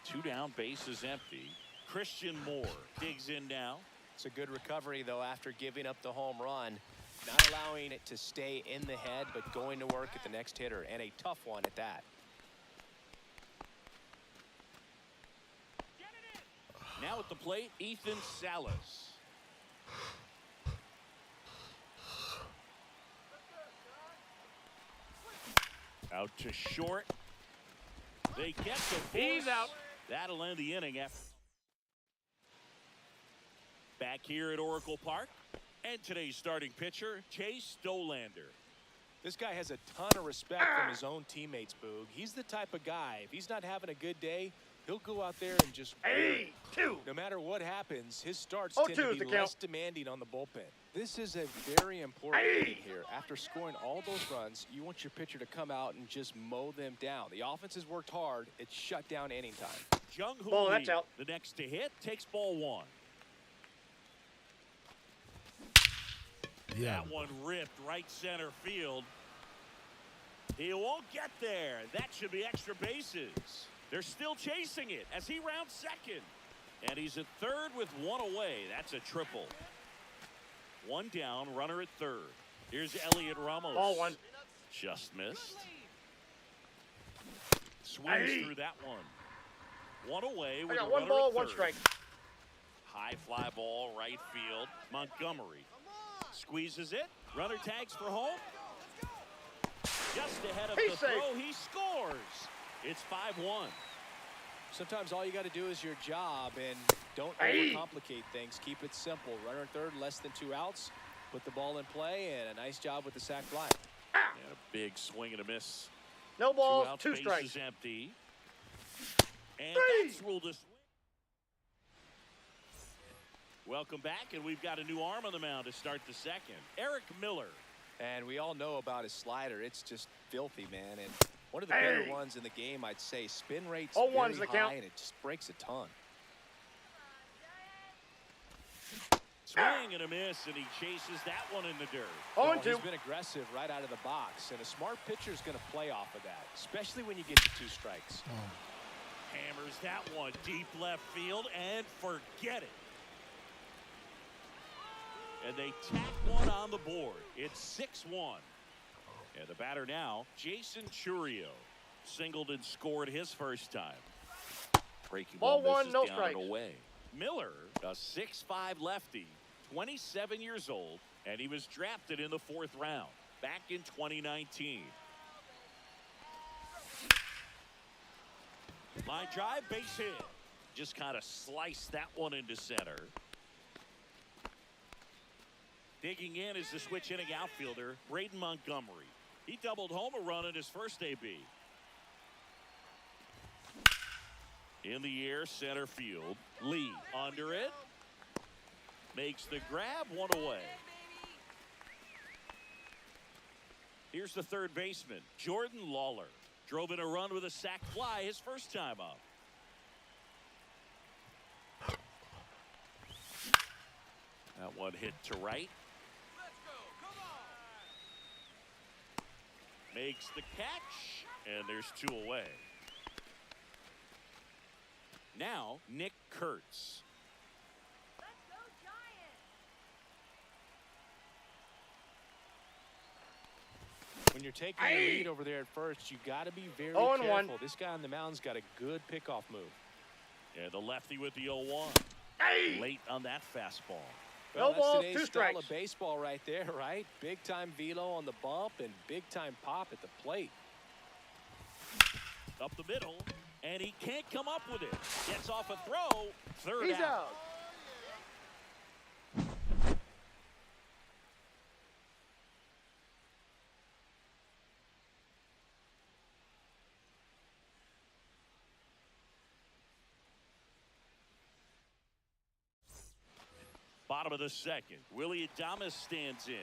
2 down, base is empty. Christian Moore digs in now. It's a good recovery, though, after giving up the home run. Not allowing it to stay in the head, but going to work at the next hitter, and a tough one at that. Now at the plate, Ethan Salas. Out to short. They get the force. He's out. That'll end the inning. After. Back here at Oracle Park. And today's starting pitcher, Chase Stolander. This guy has a ton of respect from his own teammates, Boog. He's the type of guy, if he's not having a good day, he'll go out there and just Hey, 2. no matter what happens, his starts 0-2 tend to is the be count. less demanding on the bullpen. This is a very important inning here. After scoring all those runs, you want your pitcher to come out and just mow them down. The offense has worked hard. It's shut down inning time. Jung-Hoo Ball, Lee, that's out. the next to hit, takes ball 1. Yeah. That one ripped right center field. He won't get there. That should be extra bases. They're still chasing it as he rounds second. And he's at third with 1 away. That's a triple. 1 down, runner at third. Here's Elliot Ramos. Ball 1. Just missed. Swings through that one. 1 away I with got a 1 runner ball, at 1 third. strike. High fly ball, right field. Montgomery squeezes it. Runner tags for home. Just ahead of He's the safe. throw, he scores. It's 5-1. Sometimes all you got to do is your job and don't Hey. overcomplicate things. Keep it simple. Runner at third, less than 2 outs. Put the ball in play, and a nice job with the sac fly. And a big swing and a miss. No 2 balls, outs, 2 base strikes. is empty. And 3. that's ruled a swing. Welcome back, and we've got a new arm on the mound to start the second. Eric Miller And we all know about his slider. It's just filthy, man. And one of the better ones in the game, I'd say. Spin rate's very 0-1's the high, count. and it just breaks a ton. Swing and a miss, and he chases that one in the dirt. Well, 0-2. he's been aggressive right out of the box, and a smart pitcher is going to play off of that, especially when you get to 2 strikes. Hammers that one deep left field, and forget it. And they tack one on the board. It's 6-1. And the batter now, Jason Churio. Singled and scored his first time. Breaking Ball ball one, misses no down strikes. and away. Miller, a 6'5" lefty, 27 years old, and he was drafted in the 4th round back in 2019. Line drive, base hit. Just kind of sliced that one into center. Digging in is the switch hitting outfielder, Braden Montgomery. He doubled home a run in his first AB. In the air, center field. Lee under it. Makes the grab, one away. Here's the third baseman, Jordan Lawler. Drove in a run with a sac fly his first time up. That one hit to right. Makes the catch, and there's 2 away. Now, Nick Kurtz. Let's go, Giants. When you're taking the lead over there at first, you got to be very 0-1. careful. This guy on the mound's got a good pickoff move. Yeah, the lefty with the 0-1. Late on that fastball. Well, No that's balls, today's 2 style strikes. of baseball right there, right? Big time velo on the bump and big time pop at the plate. Up the middle, and he can't come up with it. Gets off a throw. Third He's out. out. Bottom of the 2nd. Willie Adames stands in.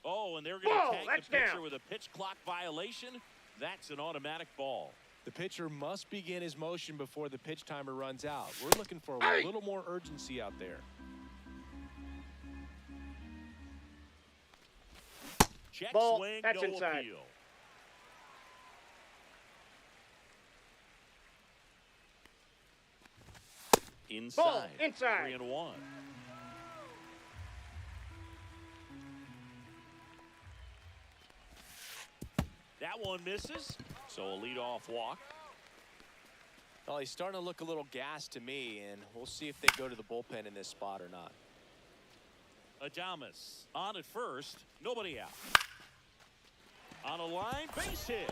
Oh, and they're going Ball, to tag that's the pitcher down. with a pitch clock violation. That's an automatic ball. The pitcher must begin his motion before the pitch timer runs out. We're looking for a little more urgency out there. Check Ball, swing, that's no inside. appeal. Inside. Ball, inside. 3-1. That one misses, so a leadoff walk. Well, he's starting to look a little gassed to me, and we'll see if they go to the bullpen in this spot or not. Adames on at first, nobody out. On a line, base hit.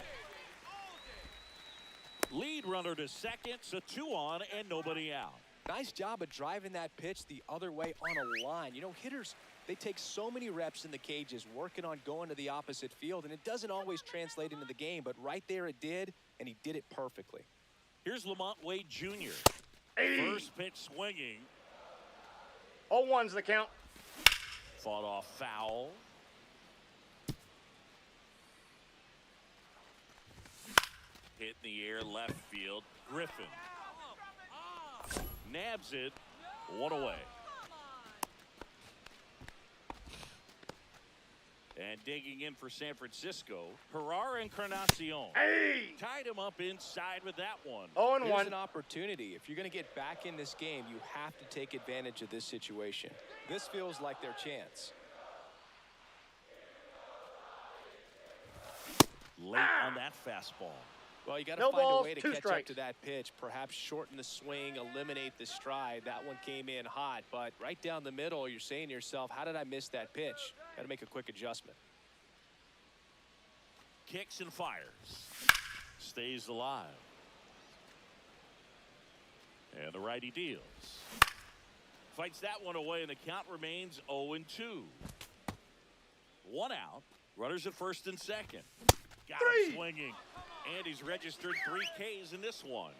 Lead runner to second, so 2 on and nobody out. Nice job of driving that pitch the other way on a line. You know, hitters, they take so many reps in the cages working on going to the opposite field, and it doesn't always translate into the game, but right there it did, and he did it perfectly. Here's Lamont Wade Jr. First pitch swinging. 0-1's the count. Fought off foul. Hit in the air left field. Griffin nabs it. 1 away. And digging in for San Francisco, Herrera Encarnacion. Tied him up inside with that one. 0-1. Here's an opportunity. If you're going to get back in this game, you have to take advantage of this situation. This feels like their chance. Late on that fastball. Well, you got to No find a balls, way to 2 catch up strikes. to that pitch. Perhaps shorten the swing, eliminate the stride. That one came in hot, but right down the middle, you're saying to yourself, how did I miss that pitch? Got to make a quick adjustment. Kicks and fires. Stays alive. And the righty deals. Fights that one away, and the count remains 0-2. One out. Runners at first and second. Got him swinging. And he's registered 3 Ks in this one.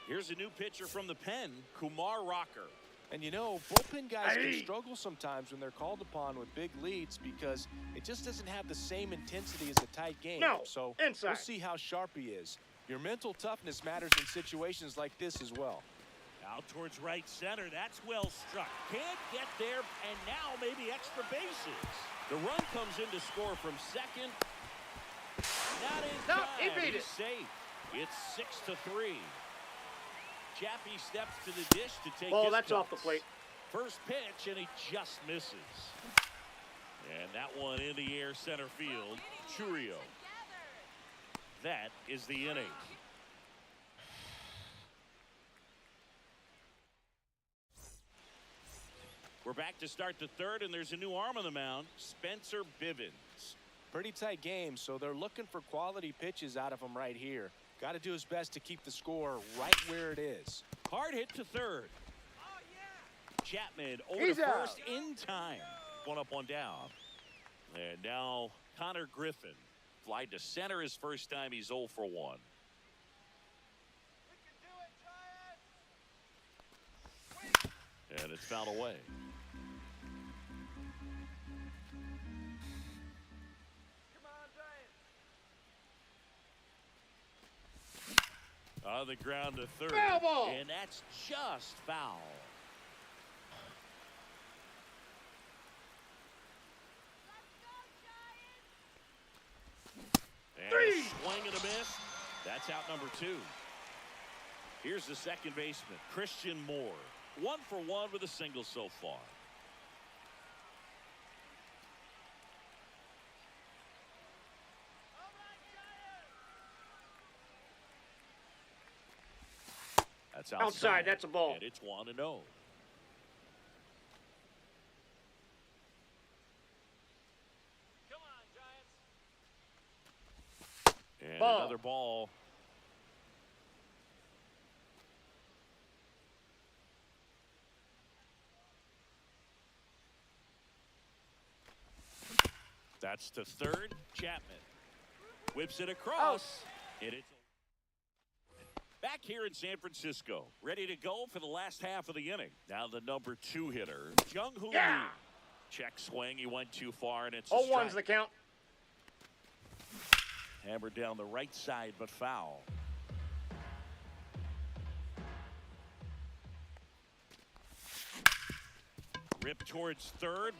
Here's a new pitcher from the pen, Kumar Rocker. And you know, bullpen guys can struggle sometimes when they're called upon with big leads because it just doesn't have the same intensity as a tight game. So we'll see how sharp he is. Your mental toughness matters in situations like this as well. Out towards right center. That's well struck. Can't get there, and now maybe extra bases. The run comes in to score from second. Not in time. He beat it. He's safe. It's 6-3. Chappie steps to the dish to take Oh, his that's off the cuts. plate. First pitch, and he just misses. And that one in the air center field. Churio. That is the inning. We're back to start the third, and there's a new arm on the mound, Spencer Bivens. Pretty tight game, so they're looking for quality pitches out of him right here. Got to do his best to keep the score right where it is. Hard hit to third. Oh, yeah. Chapman over He's to out. first in time. One up, one down. And now Connor Griffin. Fly to center his first time. He's 0 for 1. We can do it, Giants. And it's fouled away. Come on, Giants. On the ground to third. Foul ball. And that's just foul. And a swing and a miss. That's out number 2. Here's the second baseman, Christian Moore. 1 for 1 with a single so far. All right, Giants. That's outside. Outside, that's a ball. And it's 1-0. Come on, Giants. And Ball. another ball. That's to third. Chapman whips it across. And it's back here in San Francisco, ready to go for the last half of the inning. Now the number 2 hitter, Jung-Hoo Yeah. Lee. Check swing. He went too far, and it's a 0-1's strike. the count. Hammered down the right side, but foul. Rip towards third.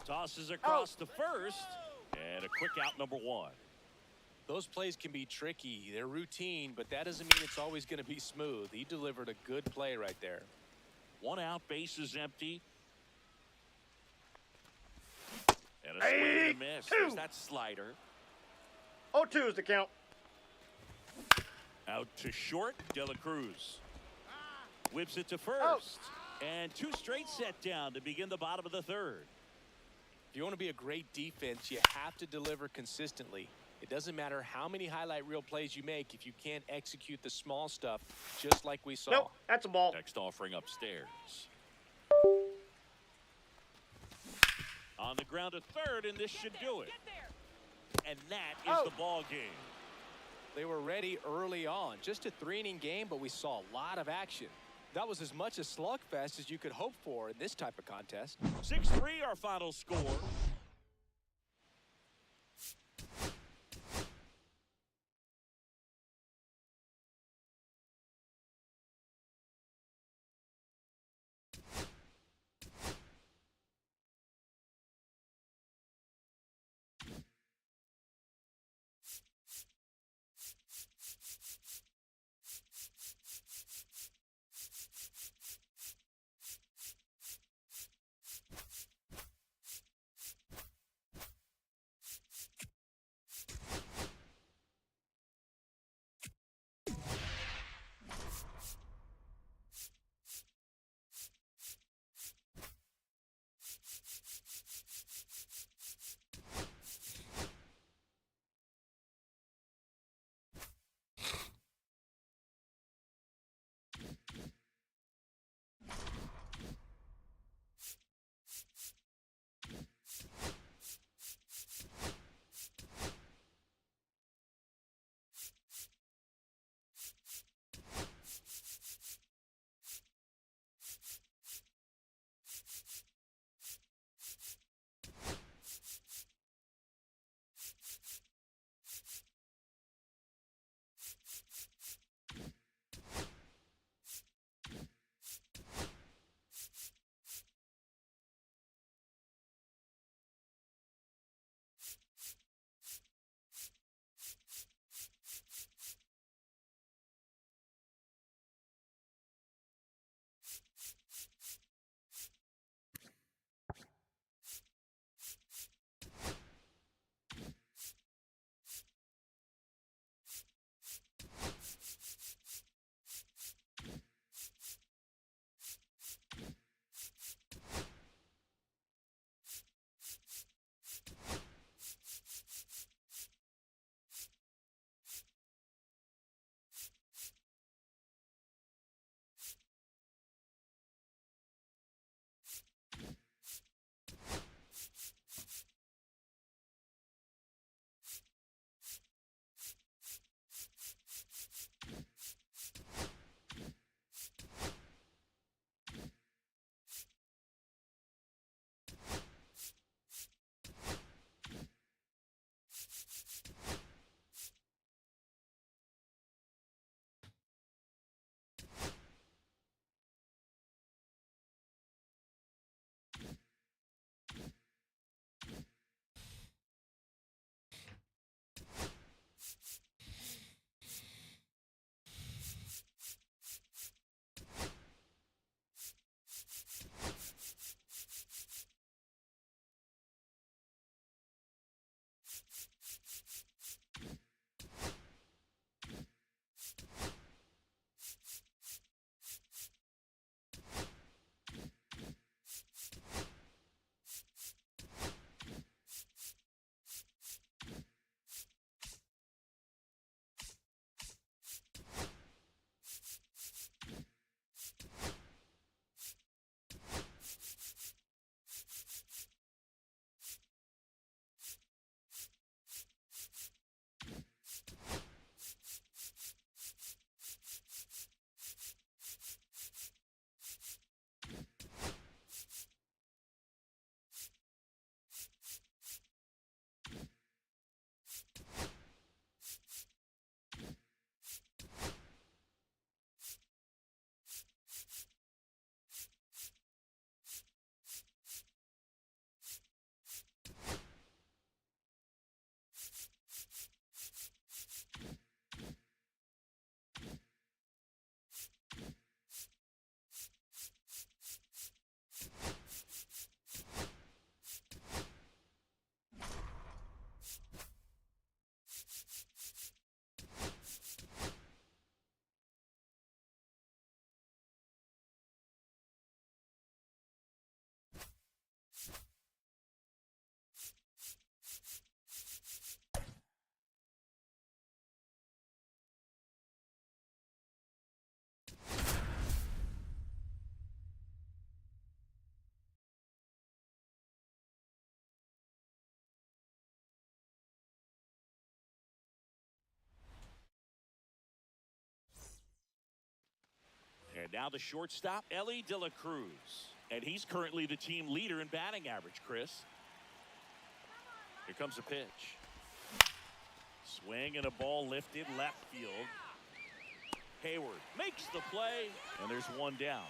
Tosses across to first. And a quick out, number 1. Those plays can be tricky. They're routine, but that doesn't mean it's always going to be smooth. He delivered a good play right there. 1 out, base is empty. And a swing and a miss. There's that slider. 0-2 is the count. Out to short, De La Cruz. Whips it to first. And 2 straight set down to begin the bottom of the third. If you want to be a great defense, you have to deliver consistently. It doesn't matter how many highlight reel plays you make if you can't execute the small stuff, just like we saw. Nope, that's a ball. Next offering upstairs. On the ground at third, and this should do it. Get there. And that is the ball game. They were ready early on. Just a 3-inning game, but we saw a lot of action. That was as much a slugfest as you could hope for in this type of contest. 6-3 our final score. And now the shortstop, Ellie De La Cruz. And he's currently the team leader in batting average, Chris. Here comes a pitch. Swing and a ball lifted left field. Hayward makes the play, and there's one down.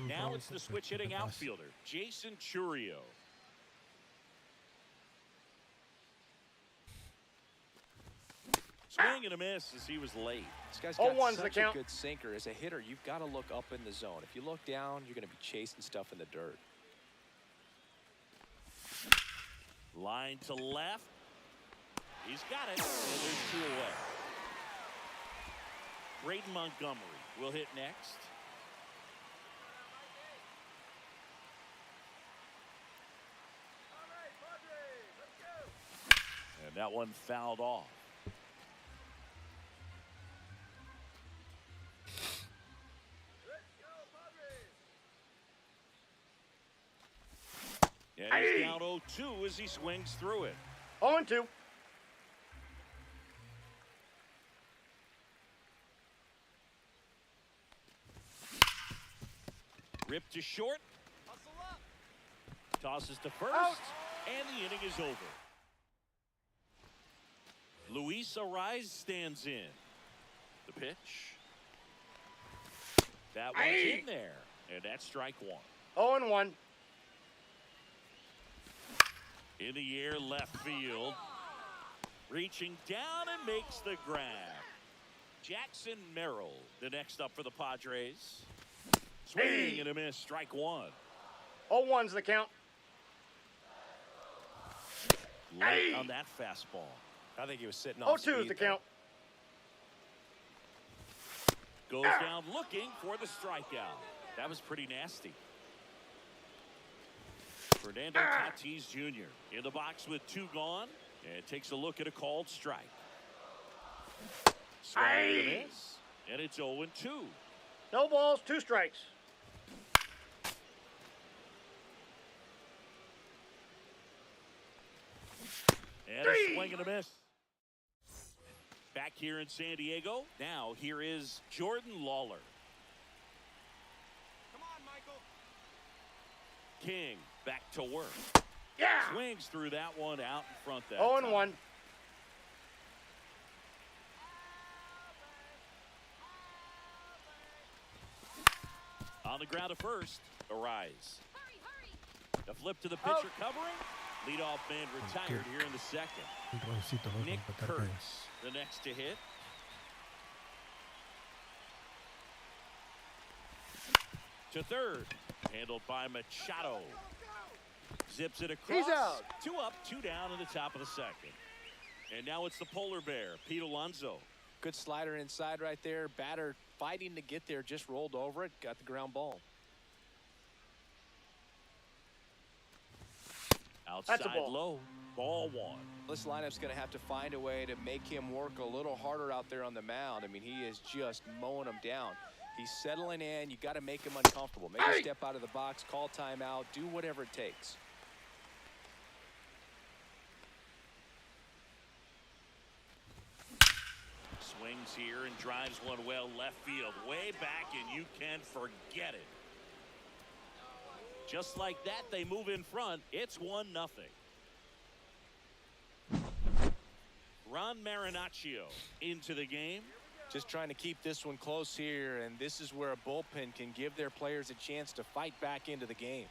Now it's the switch hitting outfielder, Jason Churio. Swing and a miss as he was late. This guy's got 0-1's the such a count. good sinker. As a hitter, you've got to look up in the zone. If you look down, you're going to be chasing stuff in the dirt. Line to left. He's got it, and there's two away. Braden Montgomery will hit next. All right, Padres, let's go. And that one fouled off. Let's go, Padres. And he's down 0-2 as he swings through it. 0-2. Ripped to short. Hustle up. Tosses to first. Out. And the inning is over. Luis Arise stands in. The pitch. That one's in there. And that's strike one. 0-1. In the air, left field. Reaching down and makes the grab. Jackson Merrill, the next up for the Padres. Swing and a miss, strike one. 0-1's the count. Late on that fastball. I think he was sitting off 0-2's speed the there. count. Goes down looking for the strikeout. That was pretty nasty. Fernando Tatis Jr. in the box with 2 gone. And takes a look at a called strike. Swing and a miss. And it's 0-2. No balls, 2 strikes. And a swing and a miss. Back here in San Diego. Now here is Jordan Lawler. Come on, Michael. King back to work. Yeah. Swings through that one out in front that 0-1. time. On the ground to first. Arise. Hurry, hurry. The flip to the pitcher covering. Leadoff man retired here in the second. El Roncito va a Nick completar bien. Kurtz, the next to hit. To third. Handled by Machado. Zips it across. He's out. 2 up, 2 down in the top of the second. And now it's the polar bear, Pete Alonso. Good slider inside right there. Batter fighting to get there, just rolled over it, got the ground ball. Outside That's a ball. low. Ball 1. This lineup's going to have to find a way to make him work a little harder out there on the mound. I mean, he is just mowing them down. He's settling in. You got to make him uncomfortable. Make him step out of the box, call timeout, do whatever it takes. Swings here and drives one well left field. Way back, and you can forget it. Just like that, they move in front. It's 1-0. Ron Marinaccio into the game. Just trying to keep this one close here, and this is where a bullpen can give their players a chance to fight back into the game.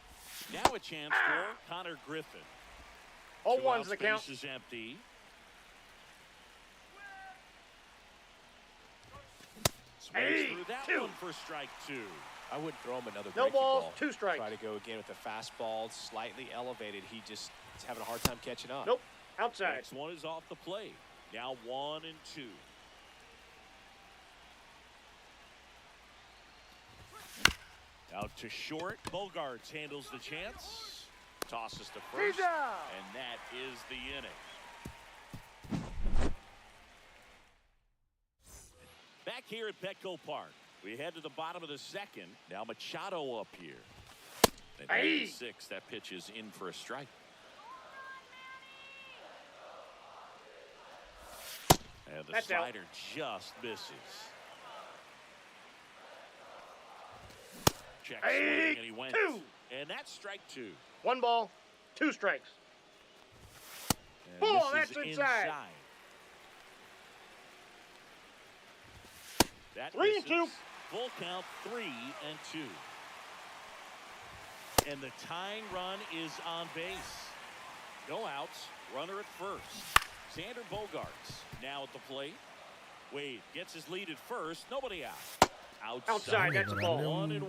Now a chance for Connor Griffin. 0-1's the count. Base is empty. Swings through that 2. one for strike 2. I wouldn't throw him another No breaking balls, ball. 2 strikes. Try to go again with the fastball, slightly elevated. He just is having a hard time catching up. Nope. Outside. Next one is off the plate. Now 1-2. Out to short. Bogarts handles the chance. Tosses to first. He's out. And that is the inning. Back here at Petco Park. We head to the bottom of the second. Now Machado up here. At 86, that pitch is in for a strike. And the That's out. slider just misses. Check swing, and he went. 2. And that's strike 2. 1 ball, 2 strikes. And Ball, this is that's inside. That 3 and misses. 2. Full count, 3-2. And the tying run is on base. No outs. Runner at first. Xander Bogarts now at the plate. Wade gets his lead at first. Nobody out. Outside, that's a ball. 1-1.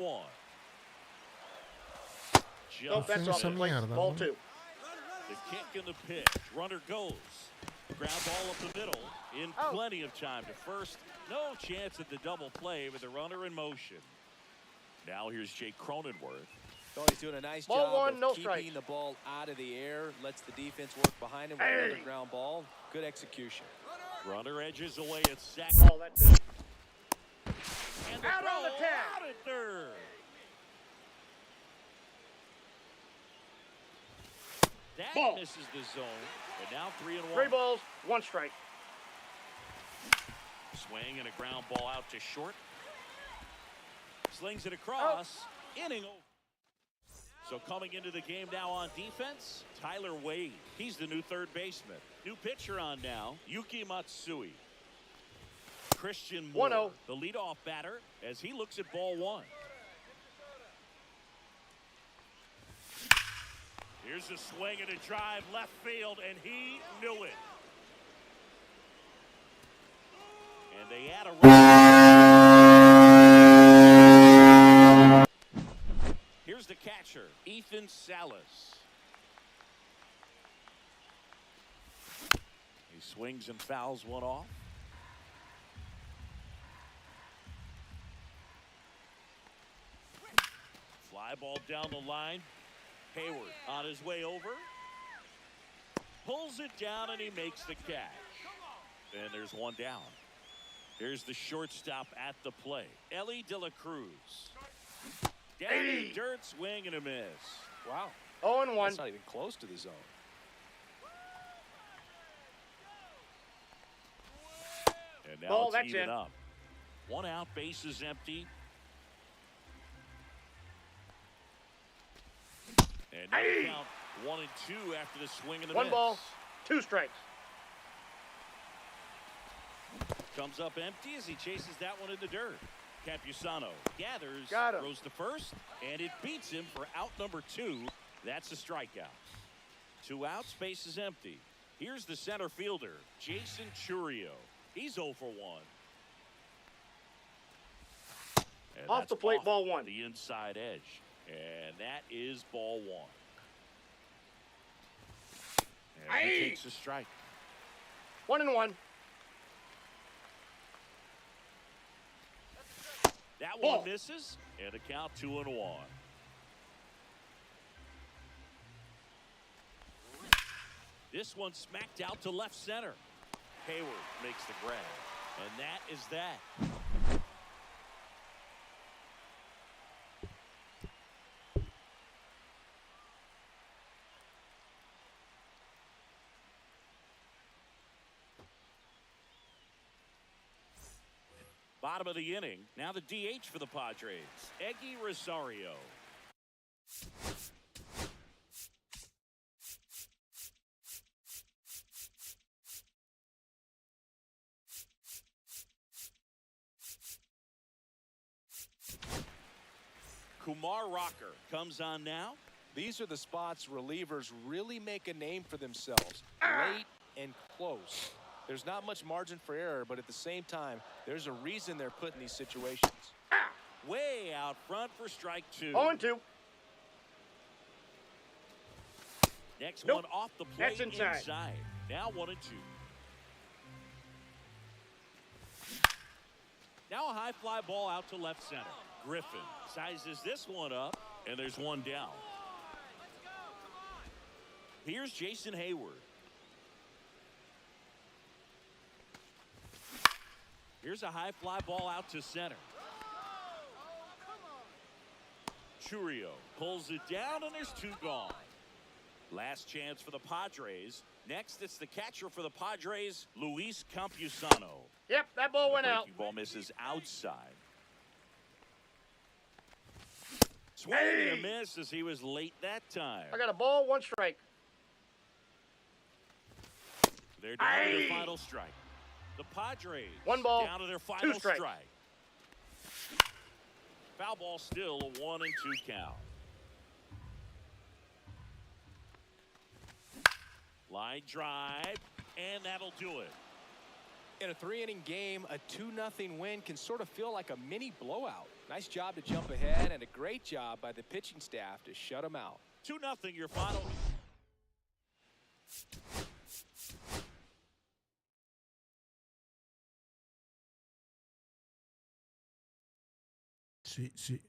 Nope, that's off the plate. Ball 2. The kick and the pitch. Runner goes. Ground ball up the middle. In plenty of time to first. No chance at the double play with the runner in motion. Now here's Jake Cronenworth. So he's doing a nice Ball job 1, of no keeping strikes. the ball out of the air. Lets the defense work behind him with another ground ball. Good execution. Runner edges away at second. Oh, that's it. And the Out on the throw tag. out at third. That Ball. misses the zone. And now 3-1. 3 balls, 1 strike. Swing and a ground ball out to short. Slings it across. Inning over. So coming into the game now on defense, Tyler Wade. He's the new third baseman. New pitcher on now, Yuki Matsui. Christian Moore, 1-0. the leadoff batter, as he looks at ball 1. Here's a swing and a drive left field, and he knew it. And they add a run. Gonzalez. He swings and fouls one off. Fly ball down the line. Hayward on his way over. Pulls it down and he makes the catch. And there's one down. Here's the shortstop at the plate. Ellie De La Cruz. Down in the dirt, swing and a miss. Wow. 0-1. That's not even close to the zone. And now Ball, it's that's even in. up. One out, base is empty. And now you count 1 and 2 after the swing and the One miss. ball, 2 strikes. Comes up empty as he chases that one in the dirt. Campusano gathers, Got him. throws to first, and it beats him for out number 2. That's a strikeout. 2 outs, base is empty. Here's the center fielder, Jason Churio. He's 0 for 1. And Off that's the plate, off ball 1. the inside edge. And that is ball 1. And he takes a strike. 1-1. That Ball. one misses, and the count 2-1. This one smacked out to left center. Hayward makes the grab, and that is that. Bottom of the inning. Now the DH for the Padres, Eggy Rosario. Kumar Rocker comes on now. These are the spots relievers really make a name for themselves. Late and close. There's not much margin for error, but at the same time, there's a reason they're put in these situations. Way out front for strike 2. 0-2. Next Nope. one off the plate That's inside. Now 1 and 2. Now a high fly ball out to left center. Griffin sizes this one up, and there's one down. Here's Jason Hayward. Here's a high fly ball out to center. Churio pulls it down, and there's 2 gone. Last chance for the Padres. Next, it's the catcher for the Padres, Luis Campusano. Yep, that ball went out. Breaking ball misses outside. Swing and a miss as he was late that time. I got a ball, 1 strike. They're down to their final strike. The Padres 1 ball, down to their 2 final strikes. strike. Foul ball still a 1 and 2 count. Line drive, and that'll do it. In a 3-inning game, a 2-0 win can sort of feel like a mini blowout. Nice job to jump ahead, and a great job by the pitching staff to shut them out. 2-0 your final. Sì, sì.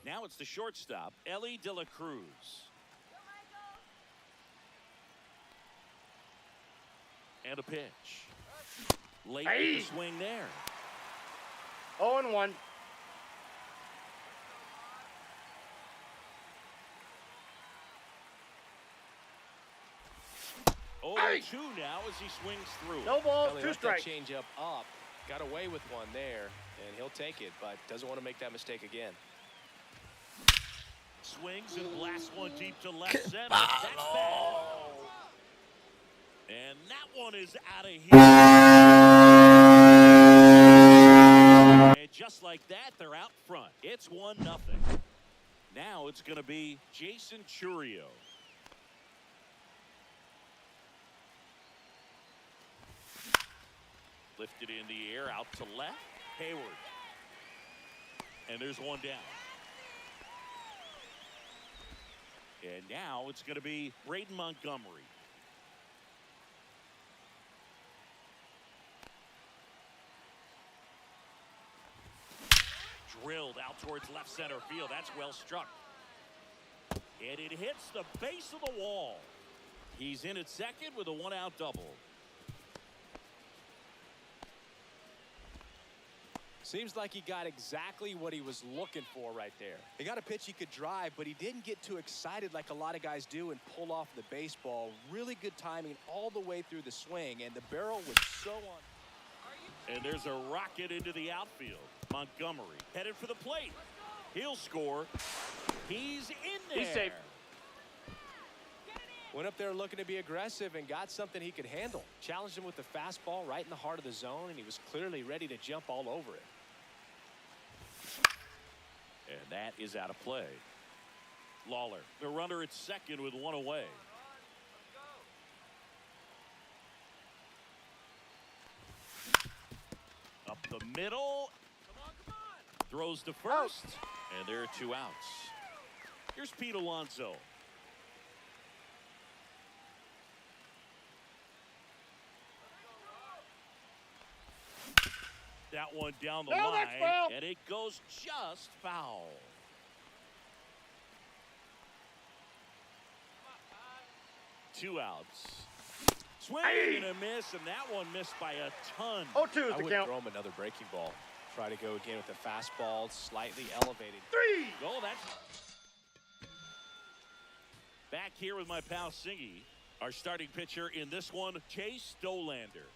Now it's the shortstop, Ellie De La Cruz. And a pitch. Late with the swing there. 0-1. Oh, 2 now as he swings through. No balls, Well, he 2 left that strikes. changeup up. Got away with one there, and he'll take it, but doesn't want to make that mistake again. Swings and blasts one deep to left center. That's bad. And that one is out of here. And just like that, they're out front. It's 1-0. Now it's going to be Jason Churio. Lifted in the air, out to left. Hayward. And there's one down. And now it's going to be Braden Montgomery. Drilled out towards left center field. That's well struck. And it hits the base of the wall. He's in at second with a 1-out double. Seems like he got exactly what he was looking for right there. He got a pitch he could drive, but he didn't get too excited like a lot of guys do and pull off the baseball. Really good timing all the way through the swing, and the barrel was so on. And there's a rocket into the outfield. Montgomery headed for the plate. He'll score. He's in there. He's safe. Went up there looking to be aggressive and got something he could handle. Challenged him with the fastball right in the heart of the zone, and he was clearly ready to jump all over it. And that is out of play. Lawler, the runner at second with 1 away. Up the middle. Throws to first. And there are 2 outs. Here's Pete Alonso. That one down the No, line. that's foul. And it goes just foul. Two outs. Swing and a miss, and that one missed by a ton. 0-2 is I the would count. throw him another breaking ball. Try to go again with the fastball, slightly elevated. 3. Oh, that's back here with my pal Singy. Our starting pitcher in this one, Chase Stolander.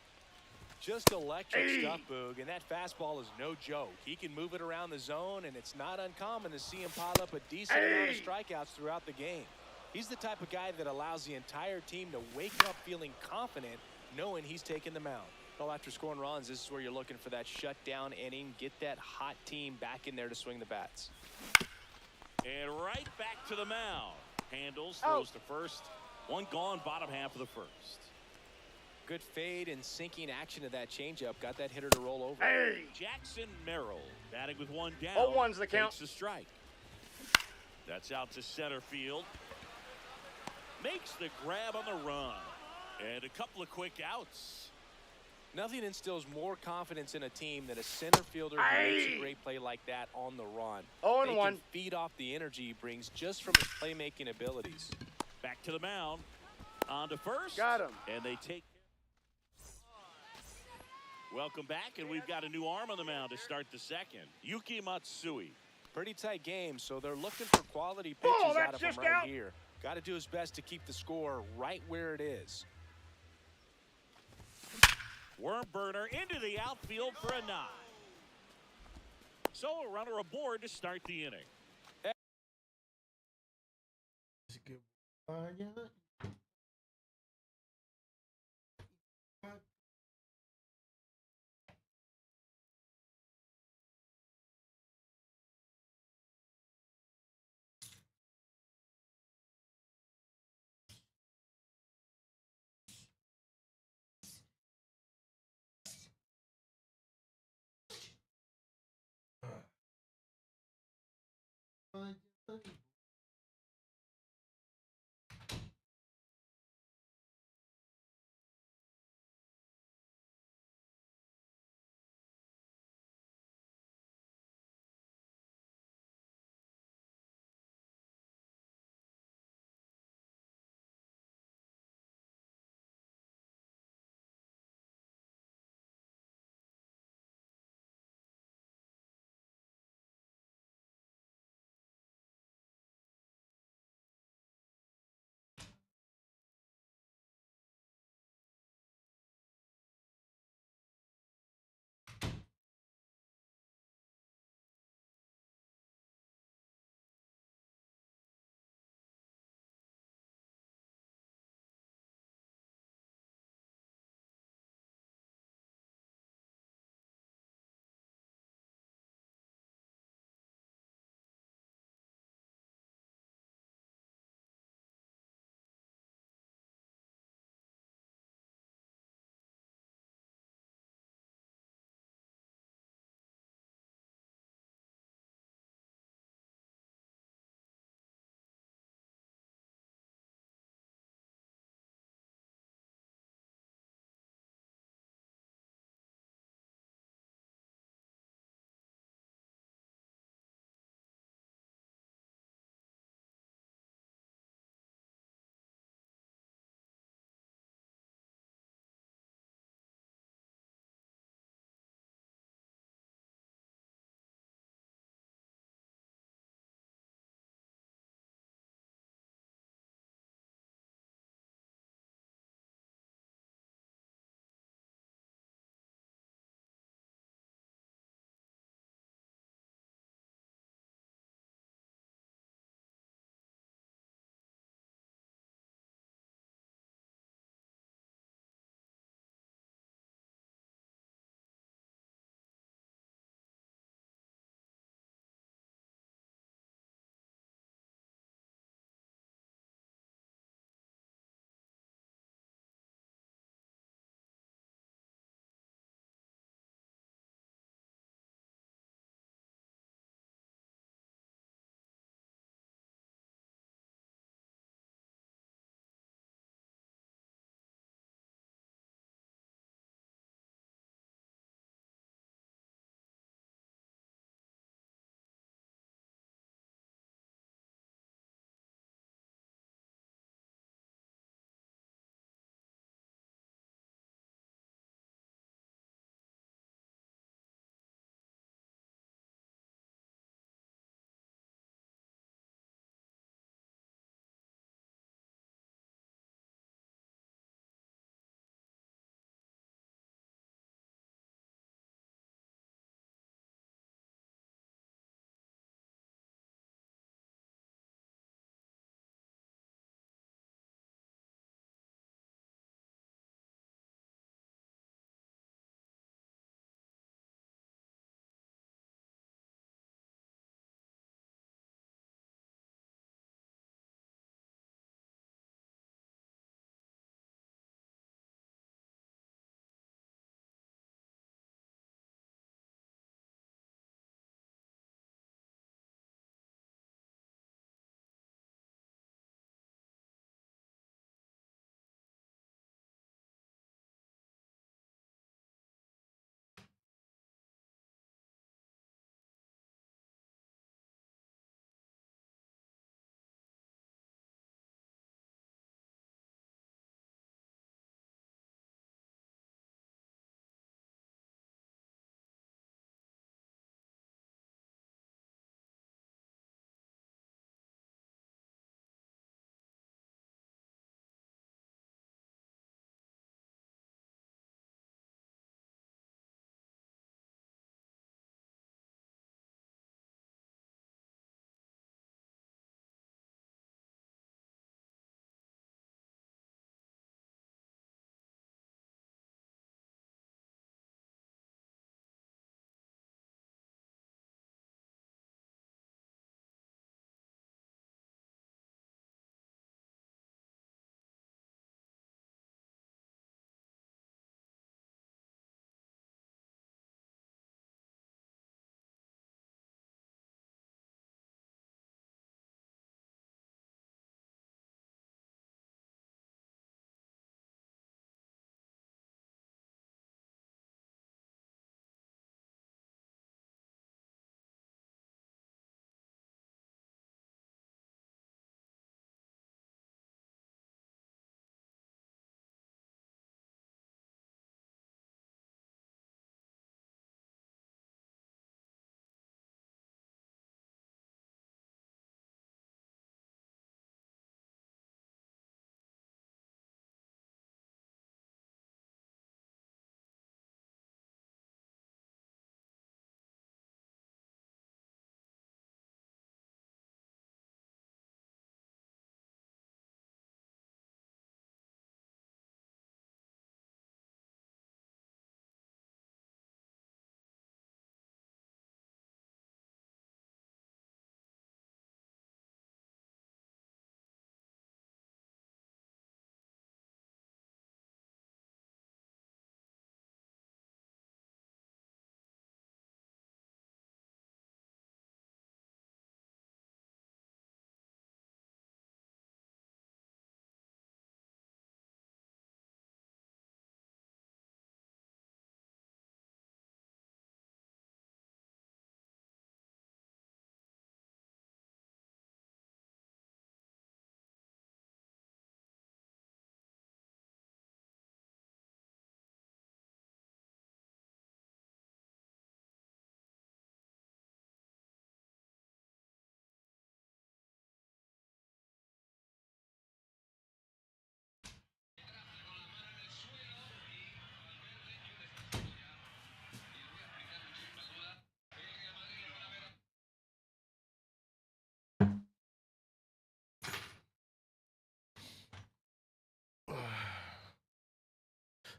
Just electric stuff, Boog, and that fastball is no joke. He can move it around the zone, and it's not uncommon to see him pile up a decent amount of strikeouts throughout the game. He's the type of guy that allows the entire team to wake up feeling confident knowing he's taking the mound. Well, after scoring runs, this is where you're looking for that shutdown inning. Get that hot team back in there to swing the bats. And right back to the mound. Handles, throws to first. One gone, bottom half of the first. Good fade and sinking action of that changeup. Got that hitter to roll over. Hey! Jackson Merrill batting with one down. 0-1's the count. Takes a strike. That's out to center field. Makes the grab on the run. And a couple of quick outs. Nothing instills more confidence in a team than a center fielder who makes a great play like that on the run. 0-1. They can feed off the energy he brings just from his playmaking abilities. Back to the mound. On to first. Got him. And they take. Welcome back, and we've got a new arm on the mound to start the second. Yuki Matsui. Pretty tight game, so they're looking for quality pitches out of him just right out. here. Got to do his best to keep the score right where it is. Worm burner into the outfield for a knock. So a runner aboard to start the inning. Así que vaya. Vaya.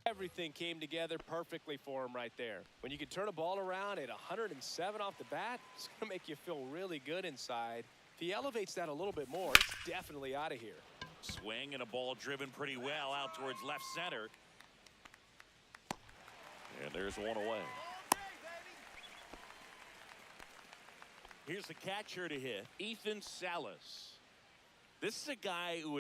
Everything came together perfectly for him right there. When you can turn a ball around at 107 off the bat, it's going to make you feel really good inside. If he elevates that a little bit more, it's definitely out of here. Swing and a ball driven pretty well out towards left center. And there's one away. All day, baby. Here's the catcher to hit, Ethan Salas. This is a guy who is